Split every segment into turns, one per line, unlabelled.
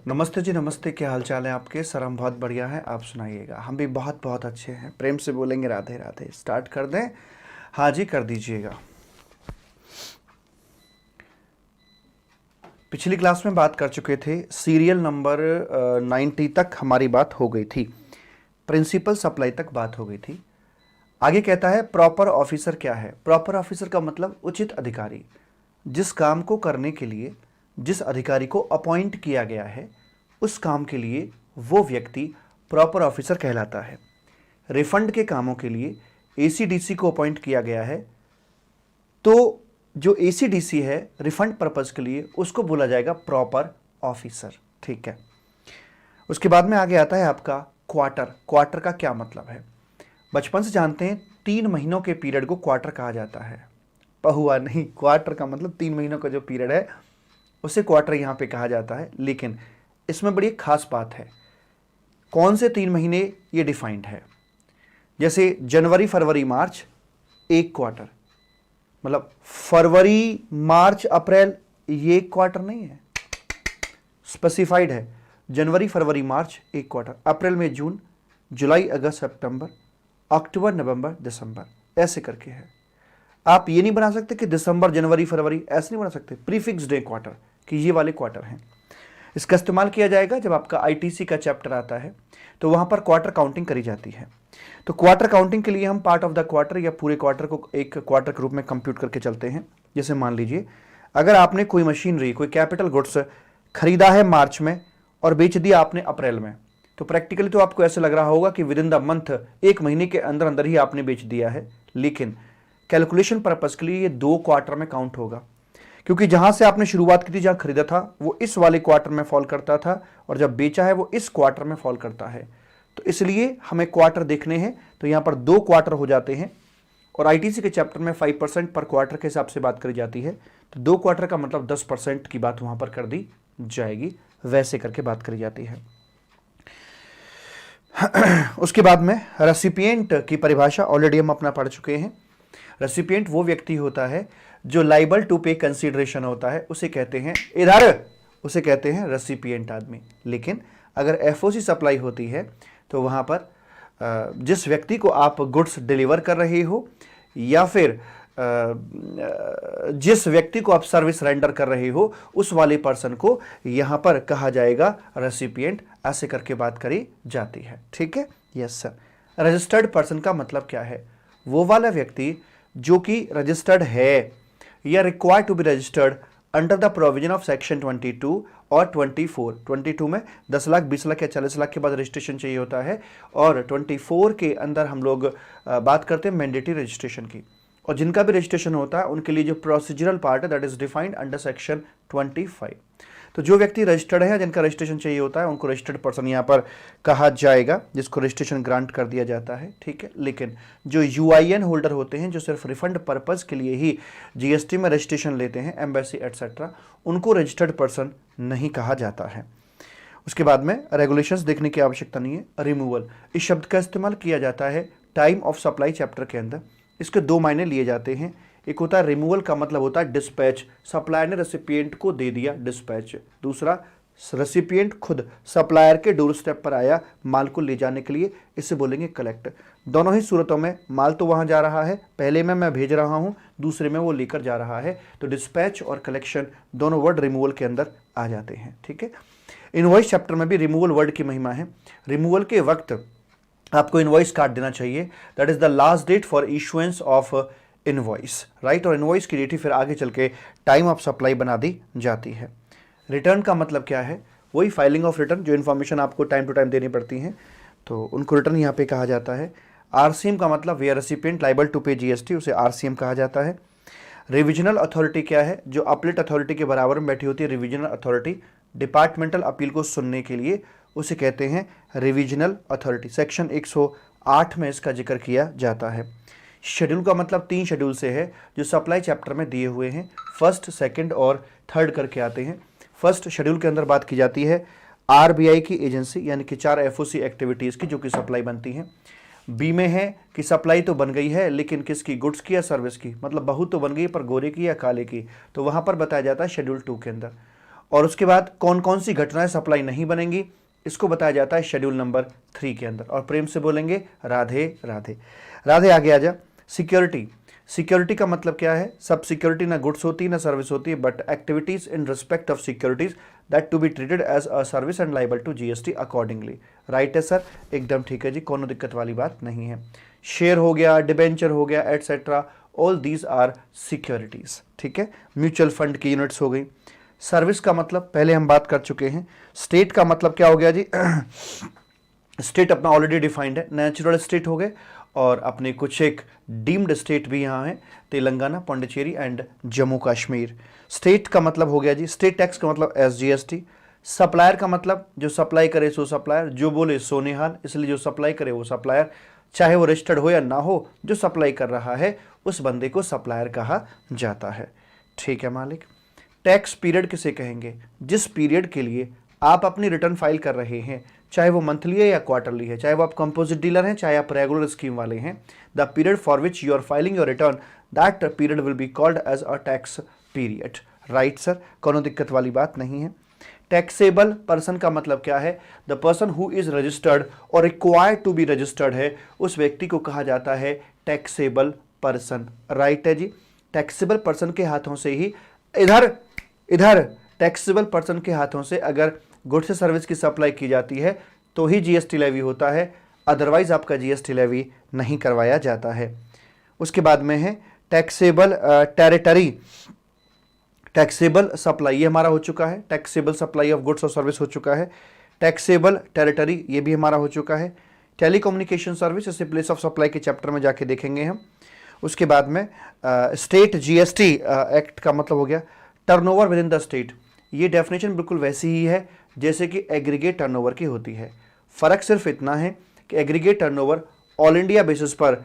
नमस्ते जी, नमस्ते। क्या हाल चाल है आपके? सर हम बहुत बढ़िया हैं, आप सुनाइएगा। हम भी बहुत बहुत अच्छे हैं। प्रेम से बोलेंगे राधे राधे। स्टार्ट कर दें? हाँ जी, कर दीजिएगा। पिछली क्लास में बात कर चुके थे, सीरियल नंबर 90 तक हमारी बात हो गई थी, प्रिंसिपल सप्लाई तक बात हो गई थी। आगे कहता है प्रॉपर ऑफिसर क्या है। प्रॉपर ऑफिसर का मतलब उचित अधिकारी। जिस काम को करने के लिए जिस अधिकारी को अपॉइंट किया गया है, उस काम के लिए वो व्यक्ति प्रॉपर ऑफिसर कहलाता है। रिफंड के कामों के लिए एसीडीसी को अपॉइंट किया गया है, तो जो एसीडीसी है रिफंड पर्पज के लिए, उसको बोला जाएगा प्रॉपर ऑफिसर। ठीक है। उसके बाद में आगे आता है आपका क्वार्टर। क्वार्टर का क्या मतलब है? बचपन से जानते हैं 3 महीनों के पीरियड को क्वार्टर कहा जाता है। पहुआ नहीं, क्वार्टर का मतलब 3 महीनों का जो पीरियड है उसे क्वार्टर यहां पे कहा जाता है। लेकिन इसमें बड़ी खास बात है, कौन से 3 महीने ये डिफाइंड है। जैसे जनवरी फरवरी मार्च एक क्वार्टर, मतलब फरवरी मार्च अप्रैल ये एक क्वार्टर नहीं है, स्पेसिफाइड है। जनवरी फरवरी मार्च एक क्वार्टर, अप्रैल में जून, जुलाई अगस्त सितंबर, अक्टूबर नवंबर दिसंबर, ऐसे करके है। आप ये नहीं बना सकते कि दिसंबर जनवरी फरवरी, ऐसे नहीं बना सकते। प्रीफिक्स डे क्वार्टर कि ये वाले क्वार्टर हैं। इसका इस्तेमाल किया जाएगा जब आपका आईटीसी का चैप्टर आता है, तो वहां पर क्वार्टर काउंटिंग करी जाती है। तो क्वार्टर काउंटिंग के लिए हम पार्ट ऑफ द क्वार्टर या पूरे क्वार्टर को एक क्वार्टर के रूप में कंप्यूट करके चलते हैं। जैसे मान लीजिए, अगर आपने कोई मशीनरी, कोई कैपिटल गुड्स खरीदा है मार्च में और बेच दिया आपने अप्रैल में, तो प्रैक्टिकली तो आपको ऐसे लग रहा होगा कि विद इन द मंथ, एक महीने के अंदर अंदर ही आपने बेच दिया है। लेकिन कैलकुलेशन पर्पज के लिए ये 2 क्वार्टर में काउंट होगा, क्योंकि जहां से आपने शुरुआत की थी, जहां खरीदा था, वो इस वाले क्वार्टर में फॉल करता था, और जब बेचा है वो इस क्वार्टर में फॉल करता है। तो इसलिए हमें क्वार्टर देखने हैं, तो यहां पर 2 क्वार्टर हो जाते हैं। और आईटीसी के चैप्टर में 5% पर क्वार्टर के हिसाब से बात करी जाती है, तो 2 क्वार्टर का मतलब 10% की बात वहां पर कर दी जाएगी, वैसे करके बात करी जाती है। उसके बाद में रेसिपिएंट की परिभाषा ऑलरेडी हम अपना पढ़ चुके हैं। रेसिपिएंट वो व्यक्ति होता है जो लाइबल टू पे कंसीडरेशन होता है, उसे कहते हैं उसे कहते हैं रेसिपिएंट आदमी। लेकिन अगर एफओसी सप्लाई होती है, तो वहां पर जिस व्यक्ति को आप गुड्स डिलीवर कर रहे हो, या फिर जिस व्यक्ति को आप सर्विस रेंडर कर रहे हो, उस वाले पर्सन को यहां पर कहा जाएगा रेसिपिएंट, ऐसे करके बात करी जाती है। ठीक है, यस सर। रजिस्टर्ड पर्सन का मतलब क्या है? वो वाला व्यक्ति जो कि रजिस्टर्ड है या required to be registered under the provision of section 22 और 24। 22 में 10 लाख, 20 लाख या 40 लाख के बाद रजिस्ट्रेशन चाहिए होता है, और 24 के अंदर हम लोग बात करते हैं मैंडेटरी रजिस्ट्रेशन की। और जिनका भी रजिस्ट्रेशन होता है उनके लिए जो प्रोसीजरल पार्ट है, that is defined under section 25। तो जो व्यक्ति रजिस्टर्ड है, जिनका रजिस्ट्रेशन चाहिए होता है, उनको रजिस्टर्ड पर्सन यहाँ पर कहा जाएगा, जिसको रजिस्ट्रेशन ग्रांट कर दिया जाता है। ठीक है। लेकिन जो यूआईएन होल्डर होते हैं, जो सिर्फ रिफंड पर्पज के लिए ही जीएसटी में रजिस्ट्रेशन लेते हैं, एम्बेसी एटसेट्रा, उनको रजिस्टर्ड पर्सन नहीं कहा जाता है। उसके बाद में रेगुलेशंस देखने की आवश्यकता नहीं है। रिमूवल, इस शब्द का इस्तेमाल किया जाता है टाइम ऑफ सप्लाई चैप्टर के अंदर। इसके 2 मायने लिए जाते हैं। एक होता है रिमूवल का मतलब होता है डिस्पैच, सप्लायर ने रेसिपिएंट को दे दिया डिस्पैच। दूसरा, रेसिपिएंट खुद सप्लायर के डोर स्टेप पर आया माल को ले जाने के लिए, इसे बोलेंगे कलेक्ट। दोनों ही सूरतों में माल तो वहां जा रहा है, पहले में मैं भेज रहा हूं, दूसरे में वो लेकर जा रहा है, तो डिस्पैच और कलेक्शन दोनों वर्ड रिमूवल के अंदर आ जाते हैं। ठीक है। इनवॉइस चैप्टर में भी रिमूवल वर्ड की महिमा है। रिमूवल के वक्त आपको इनवॉइस काट देना चाहिए, that is the last date for issuance of invoice, right. और इनवॉइस की डेट ही फिर आगे चल के टाइम ऑफ सप्लाई बना दी जाती है। रिटर्न का मतलब क्या है? वही फाइलिंग ऑफ रिटर्न, जो इन्फॉर्मेशन आपको टाइम टू टाइम देनी पड़ती है, तो उनको रिटर्न यहाँ पे कहा जाता है। आरसीएम का मतलब वेयर रेसिपिएंट लाइबल टू पे जीएसटी, उसे आरसीएम कहा जाता है। रिविजनल अथॉरिटी क्या है? जो अपीलेट अथॉरिटी के बराबर में बैठी होती है, रिविजनल अथॉरिटी, डिपार्टमेंटल अपील को सुनने के लिए, उसे कहते हैं रिविजनल अथॉरिटी। सेक्शन 108 में इसका जिक्र किया जाता है। शेड्यूल का मतलब 3 शेड्यूल से है, जो सप्लाई चैप्टर में दिए हुए हैं, फर्स्ट, सेकंड और थर्ड करके आते हैं। फर्स्ट शेड्यूल के अंदर बात की जाती है आरबीआई की एजेंसी, यानी कि 4 एफओसी एक्टिविटीज़ की, जो कि सप्लाई बनती हैं। बी में है कि सप्लाई तो बन गई है, लेकिन किसकी? गुड्स की या सर्विस की, मतलब बहुत तो बन गई पर गोरे की या काले की, तो वहाँ पर बताया जाता है शेड्यूल 2 के अंदर। और उसके बाद कौन कौन सी घटनाएं सप्लाई नहीं बनेंगी, इसको बताया जाता है शेड्यूल नंबर 3 के अंदर। और प्रेम से बोलेंगे राधे राधे। राधे आगे आ जा। सिक्योरिटी, सिक्योरिटी का मतलब क्या है? सब सिक्योरिटी ना गुड्स होती है ना सर्विस होती है, but activities in respect of securities that to be treated as a service and liable to GST accordingly. Right है सर, एकदम ठीक है जी, कोनो दिक्कत वाली बात नहीं है। शेयर हो गया, डिबेंचर हो गया, etcetera, all these R securities. ठीक है, म्यूचुअल फंड की यूनिट्स हो गई। सर्विस का मतलब पहले हम बात कर चुके हैं। स्टेट का मतलब क्या हो गया जी? स्टेट अपना ऑलरेडी डिफाइंड है, नेचुरल स्टेट हो गए और अपने कुछ एक डीम्ड स्टेट भी यहाँ है, तेलंगाना, पौंडीचेरी एंड जम्मू कश्मीर। स्टेट का मतलब हो गया जी, स्टेट टैक्स का मतलब एसजीएसटी। सप्लायर का मतलब जो सप्लाई करे सो सप्लायर, जो बोले सो निहाल, इसलिए जो सप्लाई करे वो सप्लायर, चाहे वो रजिस्टर्ड हो या ना हो, जो सप्लाई कर रहा है उस बंदे को सप्लायर कहा जाता है। ठीक है मालिक। टैक्स पीरियड किसे कहेंगे? जिस पीरियड के लिए आप अपनी रिटर्न फाइल कर रहे हैं, चाहे वो मंथली है या क्वार्टरली है, चाहे वो आप कंपोजिट डीलर हैं, चाहे आप रेगुलर स्कीम वाले हैं, the period for which you are filing your return, that period will be called as a tax period. Right sir, कोनो दिक्कत वाली बात नहीं है। टैक्सेबल पर्सन का मतलब क्या है? The person who is registered और रिक्वायर्ड टू बी रजिस्टर्ड है, उस व्यक्ति को कहा जाता है टैक्सेबल पर्सन। राइट है जी। टैक्सेबल पर्सन के हाथों से ही इधर टैक्सेबल पर्सन के हाथों से अगर गुड्स से सर्विस की सप्लाई की जाती है तो ही जीएसटी लेवी होता है, अदरवाइज आपका जीएसटी लेवी नहीं करवाया जाता है। उसके बाद में है टैक्सेबल टेरिटरी, टैक्सेबल सप्लाई, ये हमारा हो चुका है। टैक्सेबल सप्लाई ऑफ गुड्स और सर्विस हो चुका है। टैक्सेबल टेरिटरी, ये भी हमारा हो चुका है। टेलीकम्युनिकेशन सर्विस, इसे प्लेस ऑफ सप्लाई के चैप्टर में जाके देखेंगे हम। उसके बाद में स्टेट जीएसटी एक्ट का मतलब हो गया turnover with in the state. ये डेफिनेशन बिल्कुल वैसी ही है जैसे कि एग्रीगेट टर्नओवर की होती है। फ़र्क सिर्फ इतना है कि aggregate turnover all India basis पर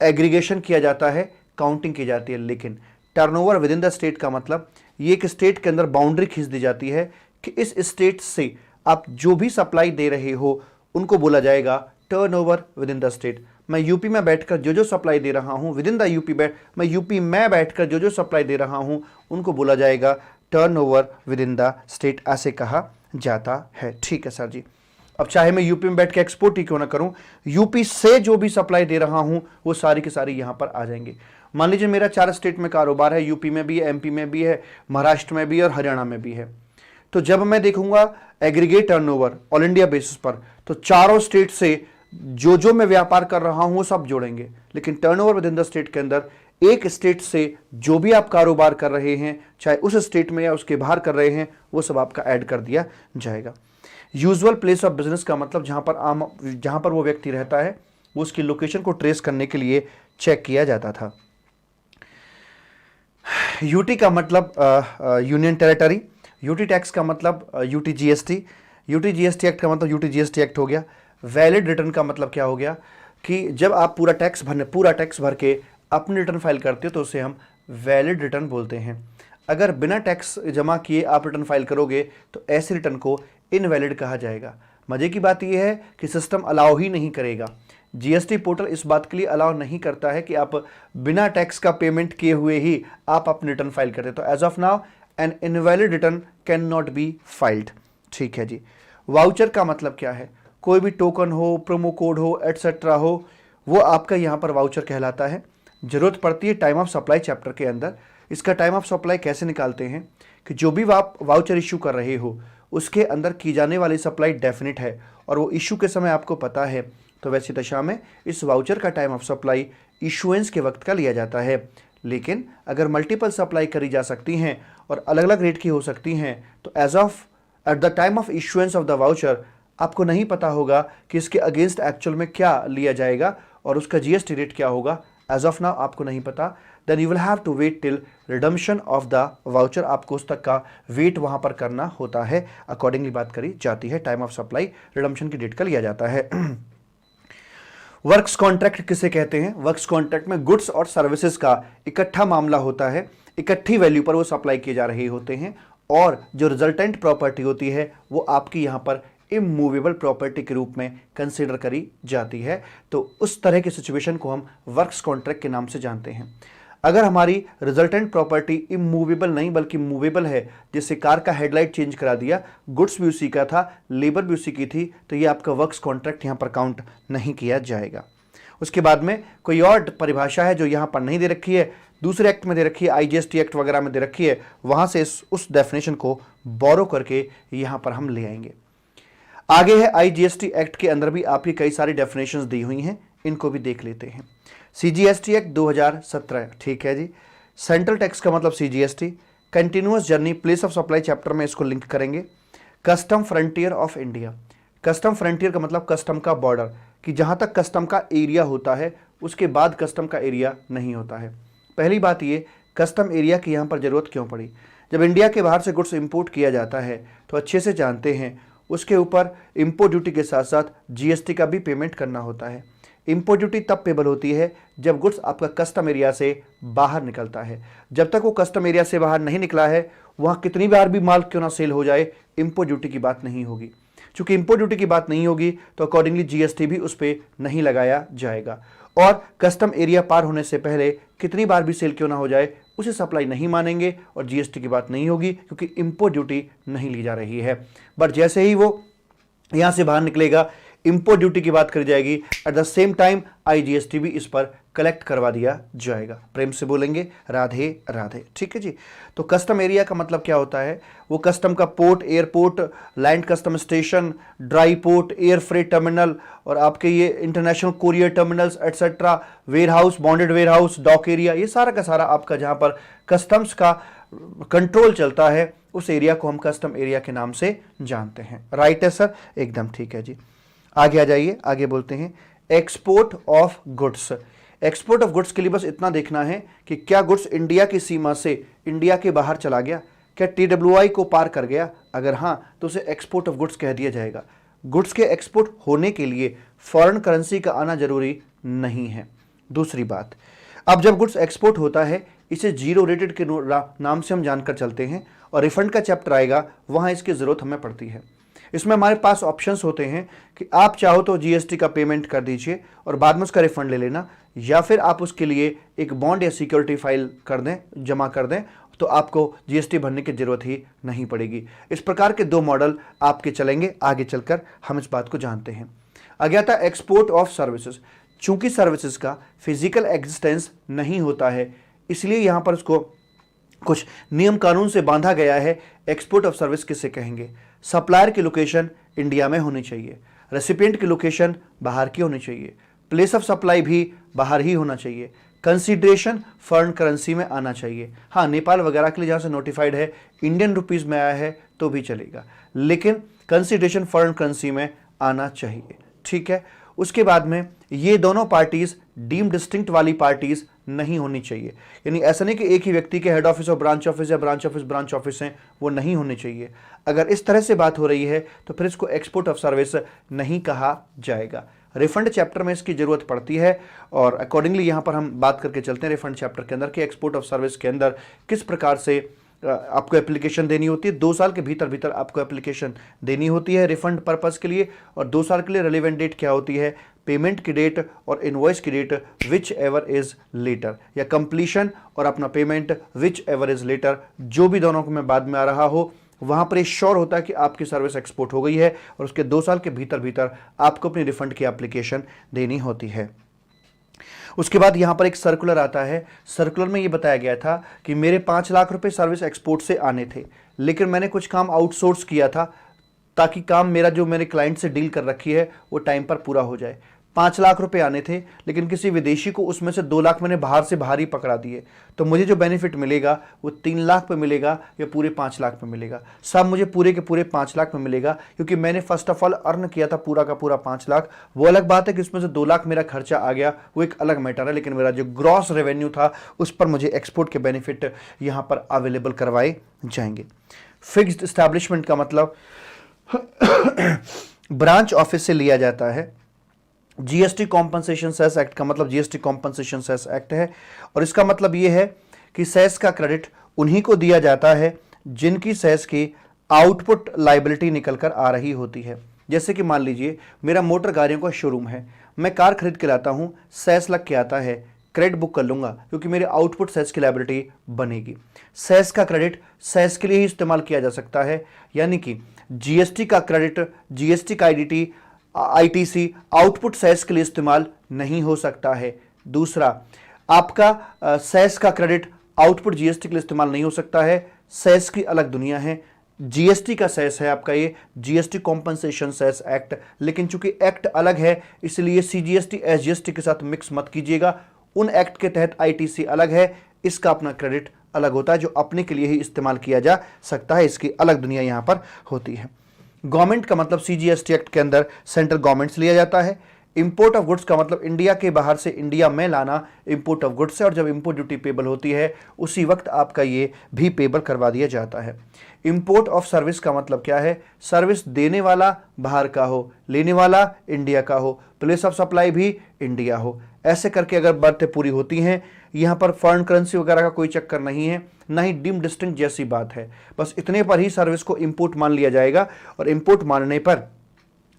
एग्रीगेशन किया जाता है, काउंटिंग की जाती है, लेकिन turnover with in the state का मतलब ये एक स्टेट के अंदर बाउंड्री खींच दी जाती है कि इस स्टेट से आप जो भी सप्लाई दे रहे हो उनको बोला जाएगा turnover with in the state. मैं यूपी में बैठकर जो सप्लाई दे रहा हूं विद इन द यूपी मैं यूपी में बैठकर जो सप्लाई दे रहा हूं उनको बोला जाएगा turnover with in the state, ऐसे कहा जाता है। ठीक है सर जी। अब चाहे मैं यूपी में बैठ के एक्सपोर्ट ही क्यों ना करूं, यूपी से जो भी सप्लाई दे रहा हूं वो सारी की सारी यहां पर आ जाएंगे। मान लीजिए मेरा 4 स्टेट में कारोबार है, यूपी में भी है, एमपी में भी है, महाराष्ट्र में भी है और हरियाणा में भी है। तो जब मैं देखूंगा aggregate turnover all India basis पर, तो चारों स्टेट से जो मैं व्यापार कर रहा हूं वो सब जोड़ेंगे, लेकिन turnover with in the state के अंदर एक स्टेट से जो भी आप कारोबार कर रहे हैं, चाहे उस स्टेट में या उसके बाहर कर रहे हैं, वो सब आपका ऐड कर दिया जाएगा। यूजुअल प्लेस ऑफ बिजनेस का मतलब जहां पर वो व्यक्ति रहता है वो उसकी लोकेशन को ट्रेस करने के लिए चेक किया जाता था। यूटी का मतलब यूनियन टेरिटरी, यूटी टैक्स का मतलब UT GST, UT GST act का मतलब यूटी जीएसटी एक्ट हो गया। वैलिड रिटर्न का मतलब क्या हो गया कि जब आप पूरा टैक्स भर के अपनी रिटर्न फाइल करते हो तो उसे हम वैलिड रिटर्न बोलते हैं। अगर बिना टैक्स जमा किए आप रिटर्न फाइल करोगे तो ऐसे रिटर्न को इनवैलिड कहा जाएगा। मजे की बात यह है कि सिस्टम अलाउ ही नहीं करेगा, जीएसटी पोर्टल इस बात के लिए अलाउ नहीं करता है कि आप बिना टैक्स का पेमेंट किए हुए ही आप अपनी रिटर्न फाइल करते। तो as of now an invalid return can not be filed. ठीक है जी। वाउचर का मतलब क्या है? कोई भी टोकन हो, प्रोमो कोड हो, एटसेट्रा हो, वो आपका यहाँ पर वाउचर कहलाता है। जरूरत पड़ती है टाइम ऑफ सप्लाई चैप्टर के अंदर। इसका टाइम ऑफ सप्लाई कैसे निकालते हैं कि जो भी आप वाउचर इशू कर रहे हो उसके अंदर की जाने वाली सप्लाई डेफिनेट है और वो इशू के समय आपको पता है, तो वैसी दशा में इस वाउचर का टाइम ऑफ सप्लाई इशुएंस के वक्त का लिया जाता है। लेकिन अगर मल्टीपल सप्लाई करी जा सकती हैं और अलग अलग रेट की हो सकती हैं, तो at the time of issuance of the voucher आपको नहीं पता होगा कि इसके अगेंस्ट एक्चुअल में क्या लिया जाएगा और उसका जीएसटी रेट क्या होगा। एज ऑफ नाउ आपको नहीं पता, then you will have to wait till redemption of the voucher. आपको उस तक का वेट वहां पर करना होता है, अकॉर्डिंगली बात करी जाती है। टाइम ऑफ सप्लाई रिडम्पशन की डेट का लिया जाता है। वर्क्स कॉन्ट्रैक्ट किसे कहते हैं? वर्क्स कॉन्ट्रैक्ट में गुड्स और सर्विसेज का इकट्ठा मामला होता है, इकट्ठी वैल्यू पर वो सप्लाई किए जा रहे होते हैं और जो रिजल्टेंट प्रॉपर्टी होती है वो आपकी यहाँ पर इमूवेबल प्रॉपर्टी के रूप में कंसीडर करी जाती है। तो उस तरह की सिचुएशन को हम वर्क्स कॉन्ट्रैक्ट के नाम से जानते हैं। अगर हमारी रिजल्टेंट प्रॉपर्टी इमूवेबल नहीं बल्कि मूवेबल है, जैसे कार का हेडलाइट चेंज करा दिया, गुड्स भी उसी का था, लेबर भी उसी की थी, तो ये आपका वर्क्स कॉन्ट्रैक्ट यहाँ पर काउंट नहीं किया जाएगा। उसके बाद में कोई और परिभाषा है जो यहाँ पर नहीं दे रखी है, दूसरे एक्ट में दे रखी है, आईजीएसटी एक्ट वगैरह में दे रखी है, वहाँ से उस डेफिनेशन को बोरो करके यहाँ पर हम ले आएंगे। आगे है आईजीएसटी एक्ट के अंदर भी आपकी कई सारी डेफिनेशंस दी हुई हैं, इनको भी देख लेते हैं। सीजीएसटी एक्ट 2017, ठीक है जी। सेंट्रल टैक्स का मतलब CGST, continuous journey place of supply chapter में इसको लिंक करेंगे। Custom frontier of India, custom frontier का मतलब कस्टम का बॉर्डर, कि जहां तक कस्टम का एरिया होता है उसके बाद कस्टम का एरिया नहीं होता है। पहली बात ये, कस्टम एरिया की यहाँ पर जरूरत क्यों पड़ी? जब इंडिया के बाहर से गुड्स इंपोर्ट किया जाता है तो अच्छे से जानते हैं उसके ऊपर इंपोर्ट ड्यूटी के साथ साथ जीएसटी का भी पेमेंट करना होता है। इंपोर्ट ड्यूटी तब पेबल होती है जब गुड्स आपका कस्टम एरिया से बाहर निकलता है। जब तक वो कस्टम एरिया से बाहर नहीं निकला है, वहाँ कितनी बार भी माल क्यों ना सेल हो जाए, इंपोर्ट ड्यूटी की बात नहीं होगी। चूंकि इंपोर्ट ड्यूटी की बात नहीं होगी तो अकॉर्डिंगली जीएसटी भी उस पर नहीं लगाया जाएगा। और कस्टम एरिया पार होने से पहले कितनी बार भी सेल क्यों ना हो जाए, उसे सप्लाई नहीं मानेंगे और जीएसटी की बात नहीं होगी, क्योंकि इंपोर्ट ड्यूटी नहीं ली जा रही है। बट जैसे ही वो यहाँ से बाहर निकलेगा, इंपोर्ट ड्यूटी की बात करी जाएगी, at the same time IGST भी इस पर कलेक्ट करवा दिया जाएगा। प्रेम से बोलेंगे राधे राधे, ठीक है जी। तो कस्टम एरिया का मतलब क्या होता है? वो कस्टम का port, airport, land custom station, dry port, air freight terminal और आपके ये international courier terminals etcetera, warehouse, bonded warehouse, dock area, ये सारा का सारा आपका जहां पर कस्टम्स का कंट्रोल चलता है, उस एरिया को हम कस्टम एरिया के नाम से जानते हैं। राइट है सर, एकदम ठीक है जी। आगे आ जाइए, आगे बोलते हैं export of goods. Export of goods के लिए बस इतना देखना है कि क्या गुड्स इंडिया की सीमा से इंडिया के बाहर चला गया, क्या TWI को पार कर गया? अगर हाँ तो उसे एक्सपोर्ट ऑफ गुड्स कह दिया जाएगा। गुड्स के एक्सपोर्ट होने के लिए फॉरेन करेंसी का आना जरूरी नहीं है। दूसरी बात, अब जब गुड्स एक्सपोर्ट होता है इसे जीरो रेटेड के नाम से हम जानकर चलते हैं, और रिफंड का चैप्टर आएगा वहां इसकी जरूरत हमें पड़ती है। इसमें हमारे पास ऑप्शंस होते हैं कि आप चाहो तो जीएसटी का पेमेंट कर दीजिए और बाद में उसका रिफंड ले लेना, या फिर आप उसके लिए एक बॉन्ड या सिक्योरिटी फाइल कर दें, जमा कर दें, तो आपको जीएसटी भरने की जरूरत ही नहीं पड़ेगी। इस प्रकार के दो मॉडल आपके चलेंगे, आगे चलकर हम इस बात को जानते हैं। आगे आता है एक्सपोर्ट ऑफ सर्विसेज। चूंकि सर्विसेज का फिजिकल एग्जिस्टेंस नहीं होता है, इसलिए यहां पर उसको कुछ नियम कानून से बांधा गया है। एक्सपोर्ट ऑफ सर्विस किसे कहेंगे? सप्लायर की लोकेशन इंडिया में होनी चाहिए, रेसिपिएंट की लोकेशन बाहर की होनी चाहिए, प्लेस ऑफ सप्लाई भी बाहर ही होना चाहिए, कंसीडरेशन फॉरेन करेंसी में आना चाहिए। हाँ, नेपाल वगैरह के लिए जहाँ से नोटिफाइड है इंडियन रुपीज़ में आया है तो भी चलेगा, लेकिन कंसीडरेशन फॉरेन करेंसी में आना चाहिए, ठीक है। उसके बाद में ये दोनों पार्टीज डीम डिस्टिंक्ट वाली पार्टीज नहीं होनी चाहिए, यानी ऐसा नहीं कि एक ही व्यक्ति के हेड ऑफिस और ब्रांच ऑफिस या ब्रांच ऑफिस हैं, वो नहीं होने चाहिए। अगर इस तरह से बात हो रही है तो फिर इसको एक्सपोर्ट ऑफ सर्विस नहीं कहा जाएगा। रिफंड चैप्टर में इसकी जरूरत पड़ती है और अकॉर्डिंगली यहाँ पर हम बात करके चलते हैं रिफंड चैप्टर के अंदर कि एक्सपोर्ट ऑफ सर्विस के अंदर किस प्रकार से आपको एप्लीकेशन देनी होती है। 2 साल के भीतर आपको एप्लीकेशन देनी होती है रिफंड पर्पस के लिए, और 2 साल के लिए रिलेवेंट डेट क्या होती है? पेमेंट की डेट और इनवॉइस की date whichever is later, या कंप्लीशन और अपना payment whichever is later, जो भी दोनों को मैं बाद में आ रहा हो, वहां पर श्योर होता है कि आपकी सर्विस एक्सपोर्ट हो गई है और उसके 2 साल के भीतर आपको अपनी रिफंड की एप्लीकेशन देनी होती है। उसके बाद यहां पर एक सर्कुलर आता है। सर्कुलर में ये बताया गया था कि मेरे 5 लाख रुपए सर्विस एक्सपोर्ट से आने थे, लेकिन मैंने कुछ काम आउटसोर्स किया था ताकि काम मेरा जो मैंने क्लाइंट से डील कर रखी है वो टाइम पर पूरा हो जाए। 5 लाख रुपए आने थे, लेकिन किसी विदेशी को उसमें से 2 लाख मैंने बाहर से बाहर ही पकड़ा दिए, तो मुझे जो बेनिफिट मिलेगा वो 3 लाख पे मिलेगा या पूरे 5 लाख पे मिलेगा? सब मुझे पूरे के पूरे 5 लाख पे मिलेगा, क्योंकि मैंने फर्स्ट ऑफ ऑल अर्न किया था पूरा का पूरा 5 लाख। वो अलग बात है कि उसमें से 2 लाख मेरा खर्चा आ गया, वो एक अलग मैटर है, लेकिन मेरा जो ग्रॉस रेवेन्यू था उस पर मुझे एक्सपोर्ट के बेनिफिट यहाँ पर अवेलेबल करवाए जाएंगे। फिक्स्ड एस्टैब्लिशमेंट का मतलब ब्रांच ऑफिस से लिया जाता है। जीएसटी कॉम्पनसेशन सेस एक्ट का मतलब जीएसटी कॉम्पनसेशन सेस एक्ट है, और इसका मतलब यह है कि सेस का क्रेडिट उन्हीं को दिया जाता है जिनकी सेस की आउटपुट लायबिलिटी निकल कर आ रही होती है। जैसे कि मान लीजिए मेरा मोटर गाड़ियों का शोरूम है, मैं कार खरीद के लाता हूं, सेस लग के आता है, क्रेडिट बुक कर लूंगा क्योंकि मेरे आउटपुट सेस की लायबिलिटी बनेगी। सेस का क्रेडिट सेस के लिए ही इस्तेमाल किया जा सकता है, यानी कि जीएसटी का क्रेडिट, जीएसटी का आईडीटी, आईटीसी आउटपुट सेस के लिए इस्तेमाल नहीं हो सकता है। दूसरा, आपका सेस का क्रेडिट आउटपुट जीएसटी के लिए इस्तेमाल नहीं हो सकता है। सेस की अलग दुनिया है। जीएसटी का सेस है आपका ये जीएसटी कॉम्पनसेशन सेस एक्ट, लेकिन चूंकि एक्ट अलग है इसलिए सीजीएसटी एसजीएसटी के साथ मिक्स मत कीजिएगा। उन एक्ट के तहत आईटीसी अलग है, इसका अपना क्रेडिट अलग होता है जो अपने के लिए ही इस्तेमाल किया जा सकता है, इसकी अलग दुनिया यहां पर होती है। गवर्नमेंट का मतलब सीजीएसटी एक्ट के अंदर सेंट्रल गवर्नमेंट से लिया जाता है। इंपोर्ट ऑफ गुड्स का मतलब इंडिया के बाहर से इंडिया में लाना इंपोर्ट ऑफ गुड्स है, और जब इंपोर्ट ड्यूटी पेबल होती है उसी वक्त आपका ये भी पेबल करवा दिया जाता है। इंपोर्ट ऑफ सर्विस का मतलब क्या है? सर्विस देने वाला बाहर का हो, लेने वाला इंडिया का हो, प्लेस ऑफ सप्लाई भी इंडिया हो। ऐसे करके अगर बातें पूरी होती हैं, यहाँ पर फॉरेन करेंसी वगैरह का कोई चक्कर नहीं है, ना ही डीम डिस्टिंक्ट जैसी बात है। बस इतने पर ही सर्विस को इंपोर्ट मान लिया जाएगा, और इंपोर्ट मानने पर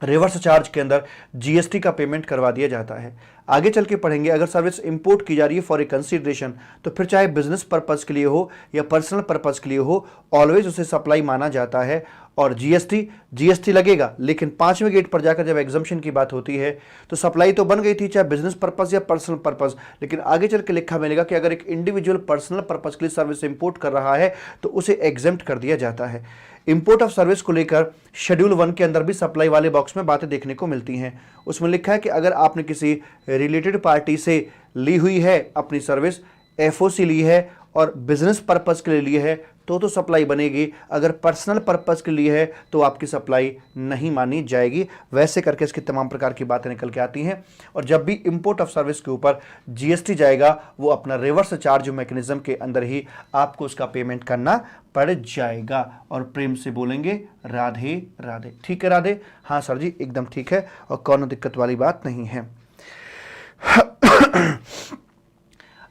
रिवर्स चार्ज के अंदर जीएसटी का पेमेंट करवा दिया जाता है। आगे चल के पढ़ेंगे, अगर सर्विस इंपोर्ट की जा रही है फॉर ए कंसीडरेशन, तो फिर चाहे बिजनेस पर्पस के लिए हो या पर्सनल पर्पस के लिए हो, ऑलवेज उसे सप्लाई माना जाता है। और जीएसटी लगेगा, लेकिन 5वें गेट पर जाकर जब एग्जम्पशन की बात होती है तो सप्लाई तो बन गई थी चाहे बिजनेस पर्पस या पर्सनल पर्पस, लेकिन आगे चल के लिखा मिलेगा कि अगर एक इंडिविजुअल पर्सनल पर्पस के लिए सर्विस इंपोर्ट कर रहा है तो उसे एग्जेम्प्ट कर दिया जाता है। इंपोर्ट ऑफ सर्विस को लेकर शेड्यूल 1 के अंदर भी सप्लाई वाले बॉक्स में बातें देखने को मिलती हैं। उसमें लिखा है कि अगर आपने किसी रिलेटेड पार्टी से ली हुई है अपनी सर्विस, एफओसी ली है और बिजनेस पर्पस के लिए ली है तो सप्लाई बनेगी, अगर पर्सनल पर्पस के लिए है तो आपकी सप्लाई नहीं मानी जाएगी। वैसे करके इसकी तमाम प्रकार की बातें निकल के आती हैं। और जब भी इंपोर्ट ऑफ सर्विस के ऊपर जीएसटी जाएगा, वो अपना रिवर्स चार्ज मैकेनिज्म के अंदर ही आपको उसका पेमेंट करना पड़ जाएगा। और प्रेम से बोलेंगे राधे राधे। ठीक है राधे? हाँ सर जी, एकदम ठीक है, और कौन दिक्कत वाली बात नहीं है।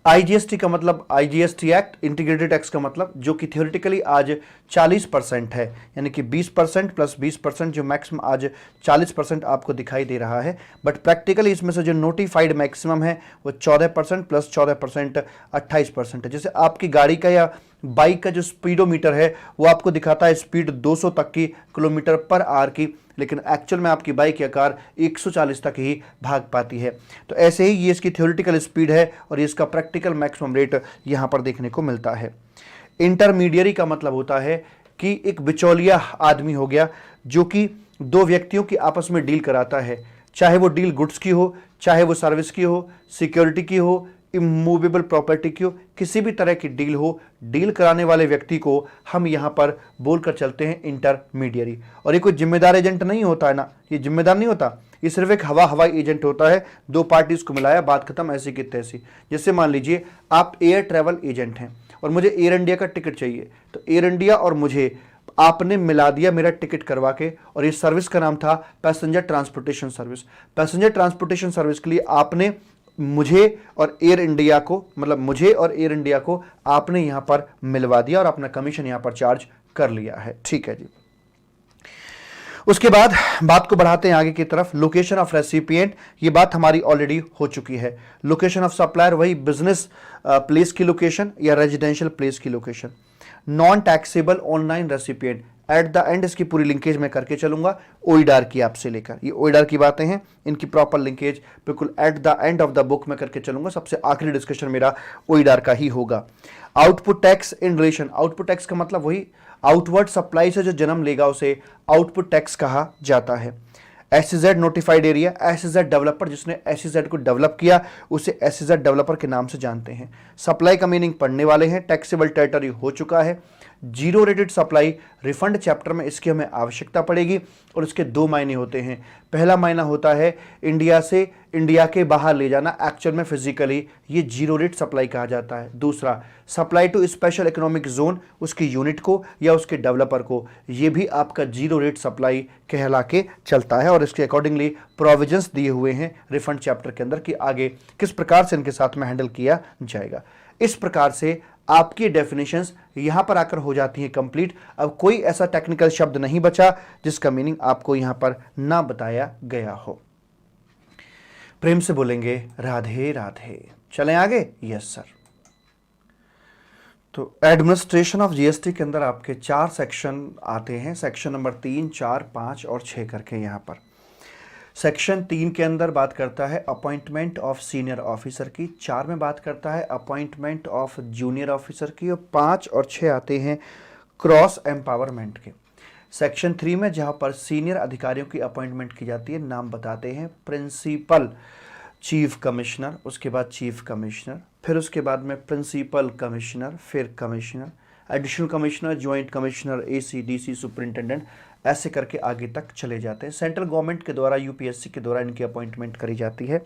आईजीएसटी का मतलब आईजीएसटी एक्ट, इंटीग्रेटेड टैक्स का मतलब, जो कि थियोरेटिकली आज 40% है, यानी कि 20% प्लस 20% जो मैक्सिमम आज 40% आपको दिखाई दे रहा है, बट प्रैक्टिकली इसमें से जो नोटिफाइड मैक्सिमम है वो 14% प्लस 14% 28% है। जैसे आपकी गाड़ी का या बाइक का जो स्पीडोमीटर है वो आपको दिखाता है स्पीड 200 तक की किलोमीटर पर आवर की, लेकिन एक्चुअल में आपकी बाइक या कार 140 तक ही भाग पाती है। तो ऐसे ही ये इसकी थ्योरेटिकल स्पीड है और ये इसका प्रैक्टिकल मैक्सिमम रेट यहाँ पर देखने को मिलता है। इंटरमीडियरी का मतलब होता है कि एक बिचौलिया आदमी हो गया जो कि दो व्यक्तियों की आपस में डील कराता है, चाहे वो डील गुड्स की हो, चाहे वो सर्विस की हो, सिक्योरिटी की हो, इमूवेबल प्रॉपर्टी की हो, किसी भी तरह की डील हो, डील कराने वाले व्यक्ति को हम यहाँ पर बोलकर चलते हैं इंटरमीडियरी। और ये कोई जिम्मेदार एजेंट नहीं होता है ना, ये जिम्मेदार नहीं होता, ये सिर्फ एक हवाई एजेंट होता है। दो पार्टीज को मिलाया, बात खत्म, ऐसी की तैसी। जैसे मान लीजिए आप एयर ट्रैवल एजेंट हैं और मुझे एयर इंडिया का टिकट चाहिए, तो एयर इंडिया और मुझे आपने मिला दिया मेरा टिकट करवा के, और इस सर्विस का नाम था passenger transportation service. Passenger transportation service के लिए आपने मुझे और एयर इंडिया को, मतलब मुझे और एयर इंडिया को आपने यहां पर मिलवा दिया और अपना कमीशन यहां पर चार्ज कर लिया है। ठीक है जी। उसके बाद बात को बढ़ाते हैं आगे की तरफ। लोकेशन ऑफ रेसिपिएंट, ये बात हमारी ऑलरेडी हो चुकी है। लोकेशन ऑफ सप्लायर, वही बिजनेस प्लेस की लोकेशन या रेजिडेंशियल प्लेस की location. Non taxable online recipient, at the end इसकी पूरी लिंकेज मैं करके चलूंगा ओइडार की आपसे लेकर। ये ओइडार की बातें हैं, इनकी प्रॉपर लिंकेज बिल्कुल at the end of the book में करके चलूंगा। सबसे आखिरी डिस्कशन मेरा ओइडार का ही होगा। Output tax in relation, output tax का मतलब वही आउटवर्ड सप्लाई से जो जन्म लेगा उसे आउटपुट टैक्स कहा जाता है। SEZ notified area, SEZ developer, जिसने एसईजेड को डेवलप किया उसे एसईजेड डेवलपर के नाम से जानते हैं। सप्लाई का मीनिंग पढ़ने वाले हैं, टैक्सेबल टेरिटरी हो चुका है। Zero rated supply refund chapter में इसकी हमें आवश्यकता पड़ेगी और इसके दो मायने होते हैं। पहला मायना होता है इंडिया से इंडिया के बाहर ले जाना, एक्चुअल में फिजिकली ये जीरो रेट सप्लाई कहा जाता है। दूसरा, supply to special economic zone, उसकी यूनिट को या उसके डेवलपर को, ये भी आपका जीरो रेट सप्लाई कहला के चलता है। और इसके अकॉर्डिंगली प्रोविजंस दिए हुए हैं रिफंड चैप्टर के अंदर कि आगे किस प्रकार से इनके साथ में हैंडल किया जाएगा। इस प्रकार से आपकी डेफिनेशंस यहां पर आकर हो जाती हैं कंप्लीट। अब कोई ऐसा टेक्निकल शब्द नहीं बचा जिसका मीनिंग आपको यहां पर ना बताया गया हो। प्रेम से बोलेंगे राधे राधे। चलें आगे। Yes sir. तो एडमिनिस्ट्रेशन ऑफ जीएसटी के अंदर आपके 4 सेक्शन आते हैं, सेक्शन नंबर 3, 4, 5 और 6 करके। यहाँ पर सेक्शन 3 के अंदर बात करता है अपॉइंटमेंट ऑफ सीनियर ऑफिसर की, 4 में बात करता है अपॉइंटमेंट ऑफ जूनियर ऑफिसर की, और 5 और 6 आते हैं क्रॉस एम्पावरमेंट के। सेक्शन 3 में जहाँ पर सीनियर अधिकारियों की अपॉइंटमेंट की जाती है, नाम बताते हैं प्रिंसिपल, चीफ कमिश्नर, उसके बाद चीफ कमिश्नर, फिर उसके बाद में प्रिंसिपल कमिश्नर, फिर commissioner, additional commissioner, joint commissioner, AC, DC, superintendent, ऐसे करके आगे तक चले जाते हैं। सेंट्रल गवर्नमेंट के द्वारा, यूपीएससी के द्वारा इनकी अपॉइंटमेंट करी जाती है।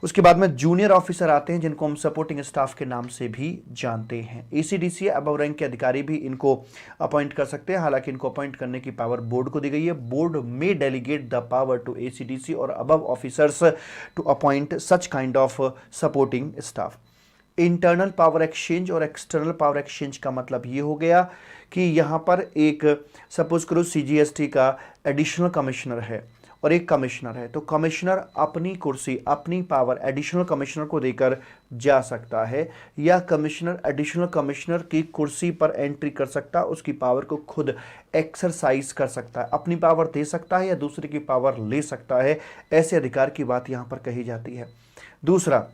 उसके बाद में जूनियर ऑफिसर आते हैं, जिनको हम सपोर्टिंग स्टाफ के नाम से भी जानते हैं। एसीडीसी अबव रैंक के अधिकारी भी इनको अपॉइंट कर सकते हैं, हालांकि इनको अपॉइंट करने की पावर बोर्ड को दी गई है। बोर्ड में delegate the power to ACDC और above officers to appoint such kind of supporting staff. Internal power exchange और एक्सटर्नल पावर एक्सचेंज का मतलब ये हो गया कि यहाँ पर एक सपोज करो सीजीएसटी का एडिशनल कमिश्नर है और एक कमिश्नर है, तो कमिश्नर अपनी कुर्सी, अपनी पावर एडिशनल कमिश्नर को देकर जा सकता है, या कमिश्नर एडिशनल कमिश्नर की कुर्सी पर एंट्री कर सकता है, उसकी पावर को खुद एक्सरसाइज कर सकता है, अपनी पावर दे सकता है या दूसरे की पावर ले सकता है। ऐसे अधिकार की बात यहाँ पर कही जाती है। दूसरा,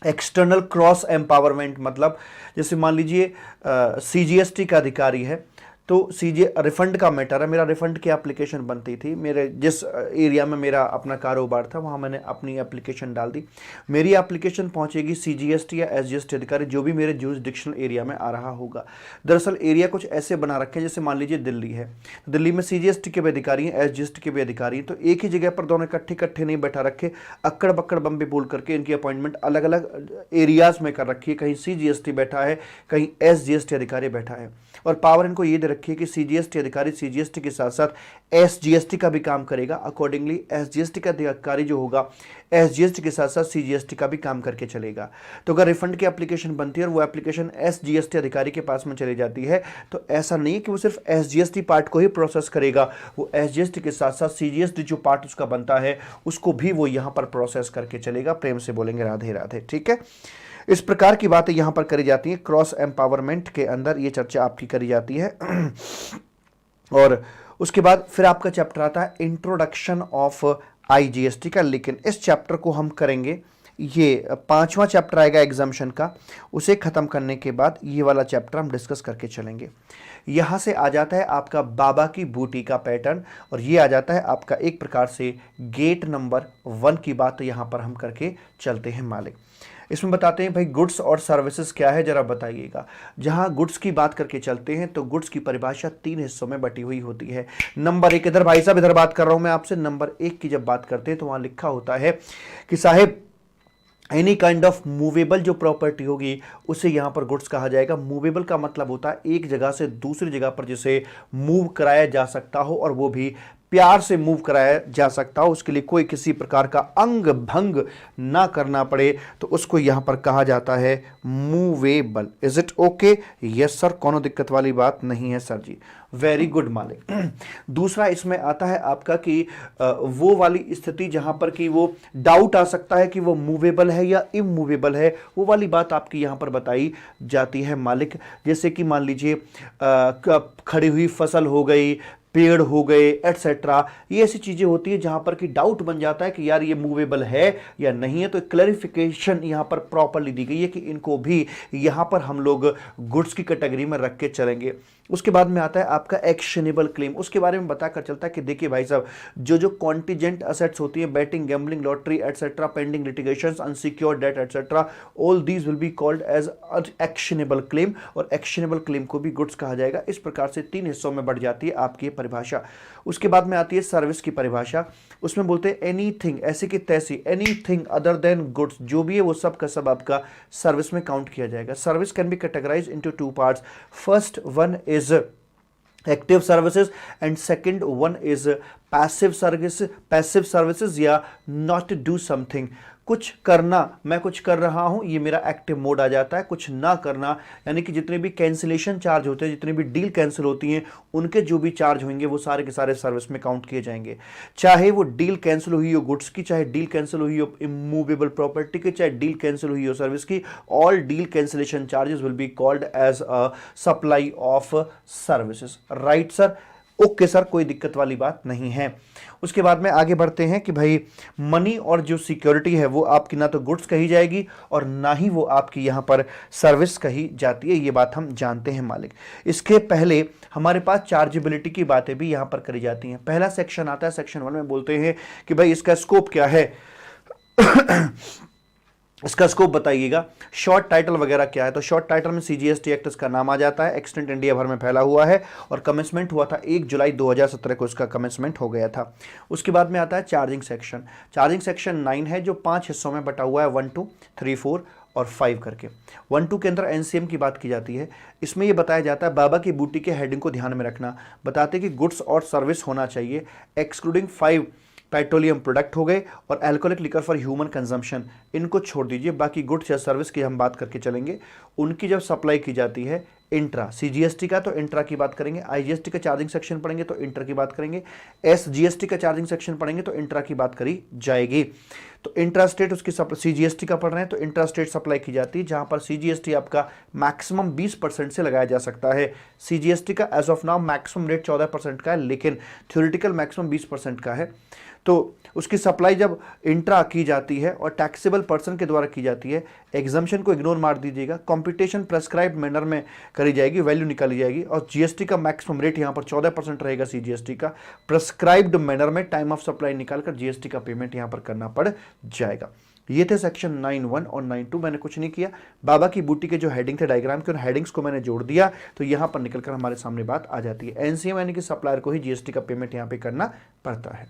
एक्सटर्नल क्रॉस एम्पावरमेंट, मतलब जैसे मान लीजिए सीजीएसटी का अधिकारी है, तो रिफंड का मैटर है, मेरा रिफंड की एप्लीकेशन बनती थी, मेरे जिस एरिया में मेरा अपना कारोबार था वहाँ मैंने अपनी एप्लीकेशन डाल दी, मेरी एप्लीकेशन पहुँचेगी सीजीएसटी या एसजीएसटी अधिकारी जो भी मेरे जुरिसडिक्शनल एरिया में आ रहा होगा। दरअसल एरिया कुछ ऐसे बना रखे हैं, जैसे मान लीजिए दिल्ली है, दिल्ली में सीजीएसटी के भी अधिकारी हैं, एसजीएसटी के भी अधिकारी हैं, तो एक ही जगह पर दोनों इकट्ठे नहीं बैठा रखे, अक्कड़ बक्कड़ बम्बे बोल करके इनकी अपॉइंटमेंट अलग अलग एरियाज में कर रखी है, कहीं सीजीएसटी बैठा है, कहीं एसजीएसटी अधिकारी बैठा है, और पावर इनको ये दे रखी है कि सीजीएसटी अधिकारी सीजीएसटी के साथ साथ एसजीएसटी का भी काम करेगा। अकॉर्डिंगली एसजीएसटी का अधिकारी जो होगा एसजीएसटी के साथ साथ सीजीएसटी का भी काम करके चलेगा। तो अगर रिफंड की एप्लीकेशन बनती है और वो एप्लीकेशन एसजीएसटी अधिकारी के पास में चली जाती है, तो ऐसा नहीं है कि वो सिर्फ एसजीएसटी पार्ट को ही प्रोसेस करेगा, वो एसजीएसटी के साथ साथ सीजीएसटी जो पार्ट उसका बनता है उसको भी वो यहाँ पर प्रोसेस करके चलेगा। प्रेम से बोलेंगे राधे राधे, ठीक है। इस प्रकार की बातें यहां पर करी जाती हैं। क्रॉस एम्पावरमेंट के अंदर ये चर्चा आपकी करी जाती है। और उसके बाद फिर आपका चैप्टर आता है इंट्रोडक्शन ऑफ आईजीएसटी का, लेकिन इस चैप्टर को हम करेंगे, ये 5वां चैप्टर आएगा एग्जामिशन का, उसे खत्म करने के बाद ये वाला चैप्टर हम डिस्कस करके चलेंगे। यहाँ से आ जाता है आपका बाबा की बूटी का पैटर्न, और ये आ जाता है आपका एक प्रकार से गेट नंबर 1 की बात यहाँ पर हम करके चलते हैं मालिक। इसमें बताते हैं भाई गुड्स और सर्विसेज क्या है, जरा बताइएगा। जहां गुड्स की बात करके चलते हैं तो गुड्स की परिभाषा 3 हिस्सों में बटी हुई होती है। नंबर 1, इधर भाई साहब इधर बात कर रहा हूं मैं आपसे, नंबर 1 की जब बात करते हैं तो वहां लिखा होता है कि साहेब एनी काइंड ऑफ मूवेबल जो प्रॉपर्टी होगी उसे यहां पर गुड्स कहा जाएगा। मूवेबल का मतलब होता है एक जगह से दूसरी जगह पर जिसे मूव कराया जा सकता हो, और वो भी प्यार से मूव कराया जा सकता हो, उसके लिए कोई किसी प्रकार का अंग भंग ना करना पड़े, तो उसको यहां पर कहा जाता है movable. Is it okay? Yes sir, कोनो दिक्कत वाली बात नहीं है सर जी, वेरी गुड मालिक। दूसरा इसमें आता है आपका कि वो वाली स्थिति जहां पर कि वो डाउट आ सकता है कि वो मूवेबल है या इमूवेबल है, वो वाली बात आपकी यहां पर बताई जाती है मालिक। जैसे कि मान लीजिए खड़ी हुई फसल हो गई, पेड़ हो गए, एटसेट्रा, ये ऐसी चीजें होती है जहां पर कि डाउट बन जाता है कि यार ये मूवेबल है या नहीं है, तो क्लैरिफिकेशन यहां पर प्रॉपर्ली दी गई है कि इनको भी यहां पर हम लोग गुड्स की कैटेगरी में रख के चलेंगे। उसके बाद में आता है आपका एक्शनेबल क्लेम, उसके बारे में बताकर चलता है कि देखिए भाई साहब, जो कॉन्टिजेंट असेट्स होती है, betting, gambling, lottery etcetera, pending litigations, unsecured debt etcetera, all these will be called as actionable claim, और एक्शनेबल क्लेम को भी गुड्स कहा जाएगा। इस प्रकार से 3 हिस्सों में बढ़ जाती है आपकी परिभाषा। उसके बाद में आती है सर्विस की परिभाषा, उसमें बोलते हैं एनीथिंग, ऐसी की तैसी, एनीथिंग अदर देन गुड्स, जो भी है वो सब का सब आपका सर्विस में काउंट किया जाएगा। Service can be categorised into 2 parts. First one is active services and second one is passive services या नॉट डू समथिंग। कुछ करना, मैं कुछ कर रहा हूं, ये मेरा एक्टिव मोड आ जाता है। कुछ ना करना यानी कि जितने भी कैंसिलेशन चार्ज होते हैं, जितनी भी डील कैंसिल होती हैं, उनके जो भी चार्ज होंगे वो सारे के सारे सर्विस में काउंट किए जाएंगे। चाहे वो डील कैंसिल हुई हो गुड्स की, चाहे डील कैंसिल हुई हो इमूवेबल प्रॉपर्टी की, चाहे डील कैंसिल हुई हो सर्विस की, all deal cancellation charges will be called as a supply of services. Right sir, okay sir, कोई दिक्कत वाली बात नहीं है। उसके बाद में आगे बढ़ते हैं कि भाई मनी और जो सिक्योरिटी है वो आपकी ना तो गुड्स कही जाएगी और ना ही वो आपकी यहां पर सर्विस कही जाती है, ये बात हम जानते हैं मालिक। इसके पहले हमारे पास चार्जेबिलिटी की बातें भी यहां पर करी जाती हैं। पहला सेक्शन आता है, सेक्शन 1 में बोलते हैं कि भाई इसका स्कोप क्या है इसका स्कोप बताइएगा। शॉर्ट टाइटल वगैरह क्या है, तो शॉर्ट टाइटल में सीजीएसटी एक्ट इसका नाम आ जाता है। एक्सटेंट इंडिया भर में फैला हुआ है और कमेंसमेंट हुआ था 1 जुलाई 2017 को इसका कमेंसमेंट हो गया था। उसके बाद में आता है चार्जिंग सेक्शन। चार्जिंग सेक्शन 9 है जो 5 हिस्सों में बटा हुआ है, 1, 2, 3, 4 और 5 करके। 1, 2 के अंदर एनसीएम की बात की जाती है। इसमें यह बताया जाता है बाबा की बूटी के हेडिंग को ध्यान में रखना, बताते कि गुड्स और सर्विस होना चाहिए एक्सक्लूडिंग 5 पेट्रोलियम प्रोडक्ट हो गए और alcoholic liquor for human consumption, इनको छोड़ दीजिए। बाकी गुड्स या सर्विस की हम बात करके चलेंगे। उनकी जब सप्लाई की जाती है इंट्रा, सीजीएसटी का तो इंट्रा की बात करेंगे, आईजीएसटी का चार्जिंग सेक्शन पढ़ेंगे तो इंटर की बात करेंगे, एसजीएसटी का चार्जिंग सेक्शन पढ़ेंगे तो इंट्रा की बात करी जाएगी। तो इंट्रा स्टेट उसकी सीजीएसटी का पढ़ रहे हैं तो इंट्रा स्टेट सप्लाई की जाती है, जहां पर सीजीएसटी आपका मैक्सिमम 20% से लगाया जा सकता है। सीजीएसटी का as of now maximum rate 14% का है, लेकिन थ्योरेटिकल मैक्सिमम 20% का है। तो उसकी सप्लाई जब इंट्रा की जाती है और टैक्सेबल पर्सन के द्वारा की जाती है, एग्जम्पशन को इग्नोर मार दीजिएगा, कंपटीशन प्रेस्क्राइब्ड मैनर में करी जाएगी, वैल्यू निकाली जाएगी और जीएसटी का मैक्सिमम रेट यहाँ पर 14% रहेगा। सीजीएसटी का प्रेस्क्राइब्ड मैनर में टाइम ऑफ सप्लाई निकालकर जीएसटी का पेमेंट यहाँ पर करना पड़ जाएगा। ये थे सेक्शन 9(1) और 9(2). मैंने कुछ नहीं किया, बाबा की बूटी के जो हेडिंग थे डायग्राम के, उन हेडिंग्स को मैंने जोड़ दिया तो यहाँ पर निकलकर हमारे सामने बात आ जाती है। एनसीएम यानी कि सप्लायर को ही जीएसटी का पेमेंट यहाँ पे करना पड़ता है।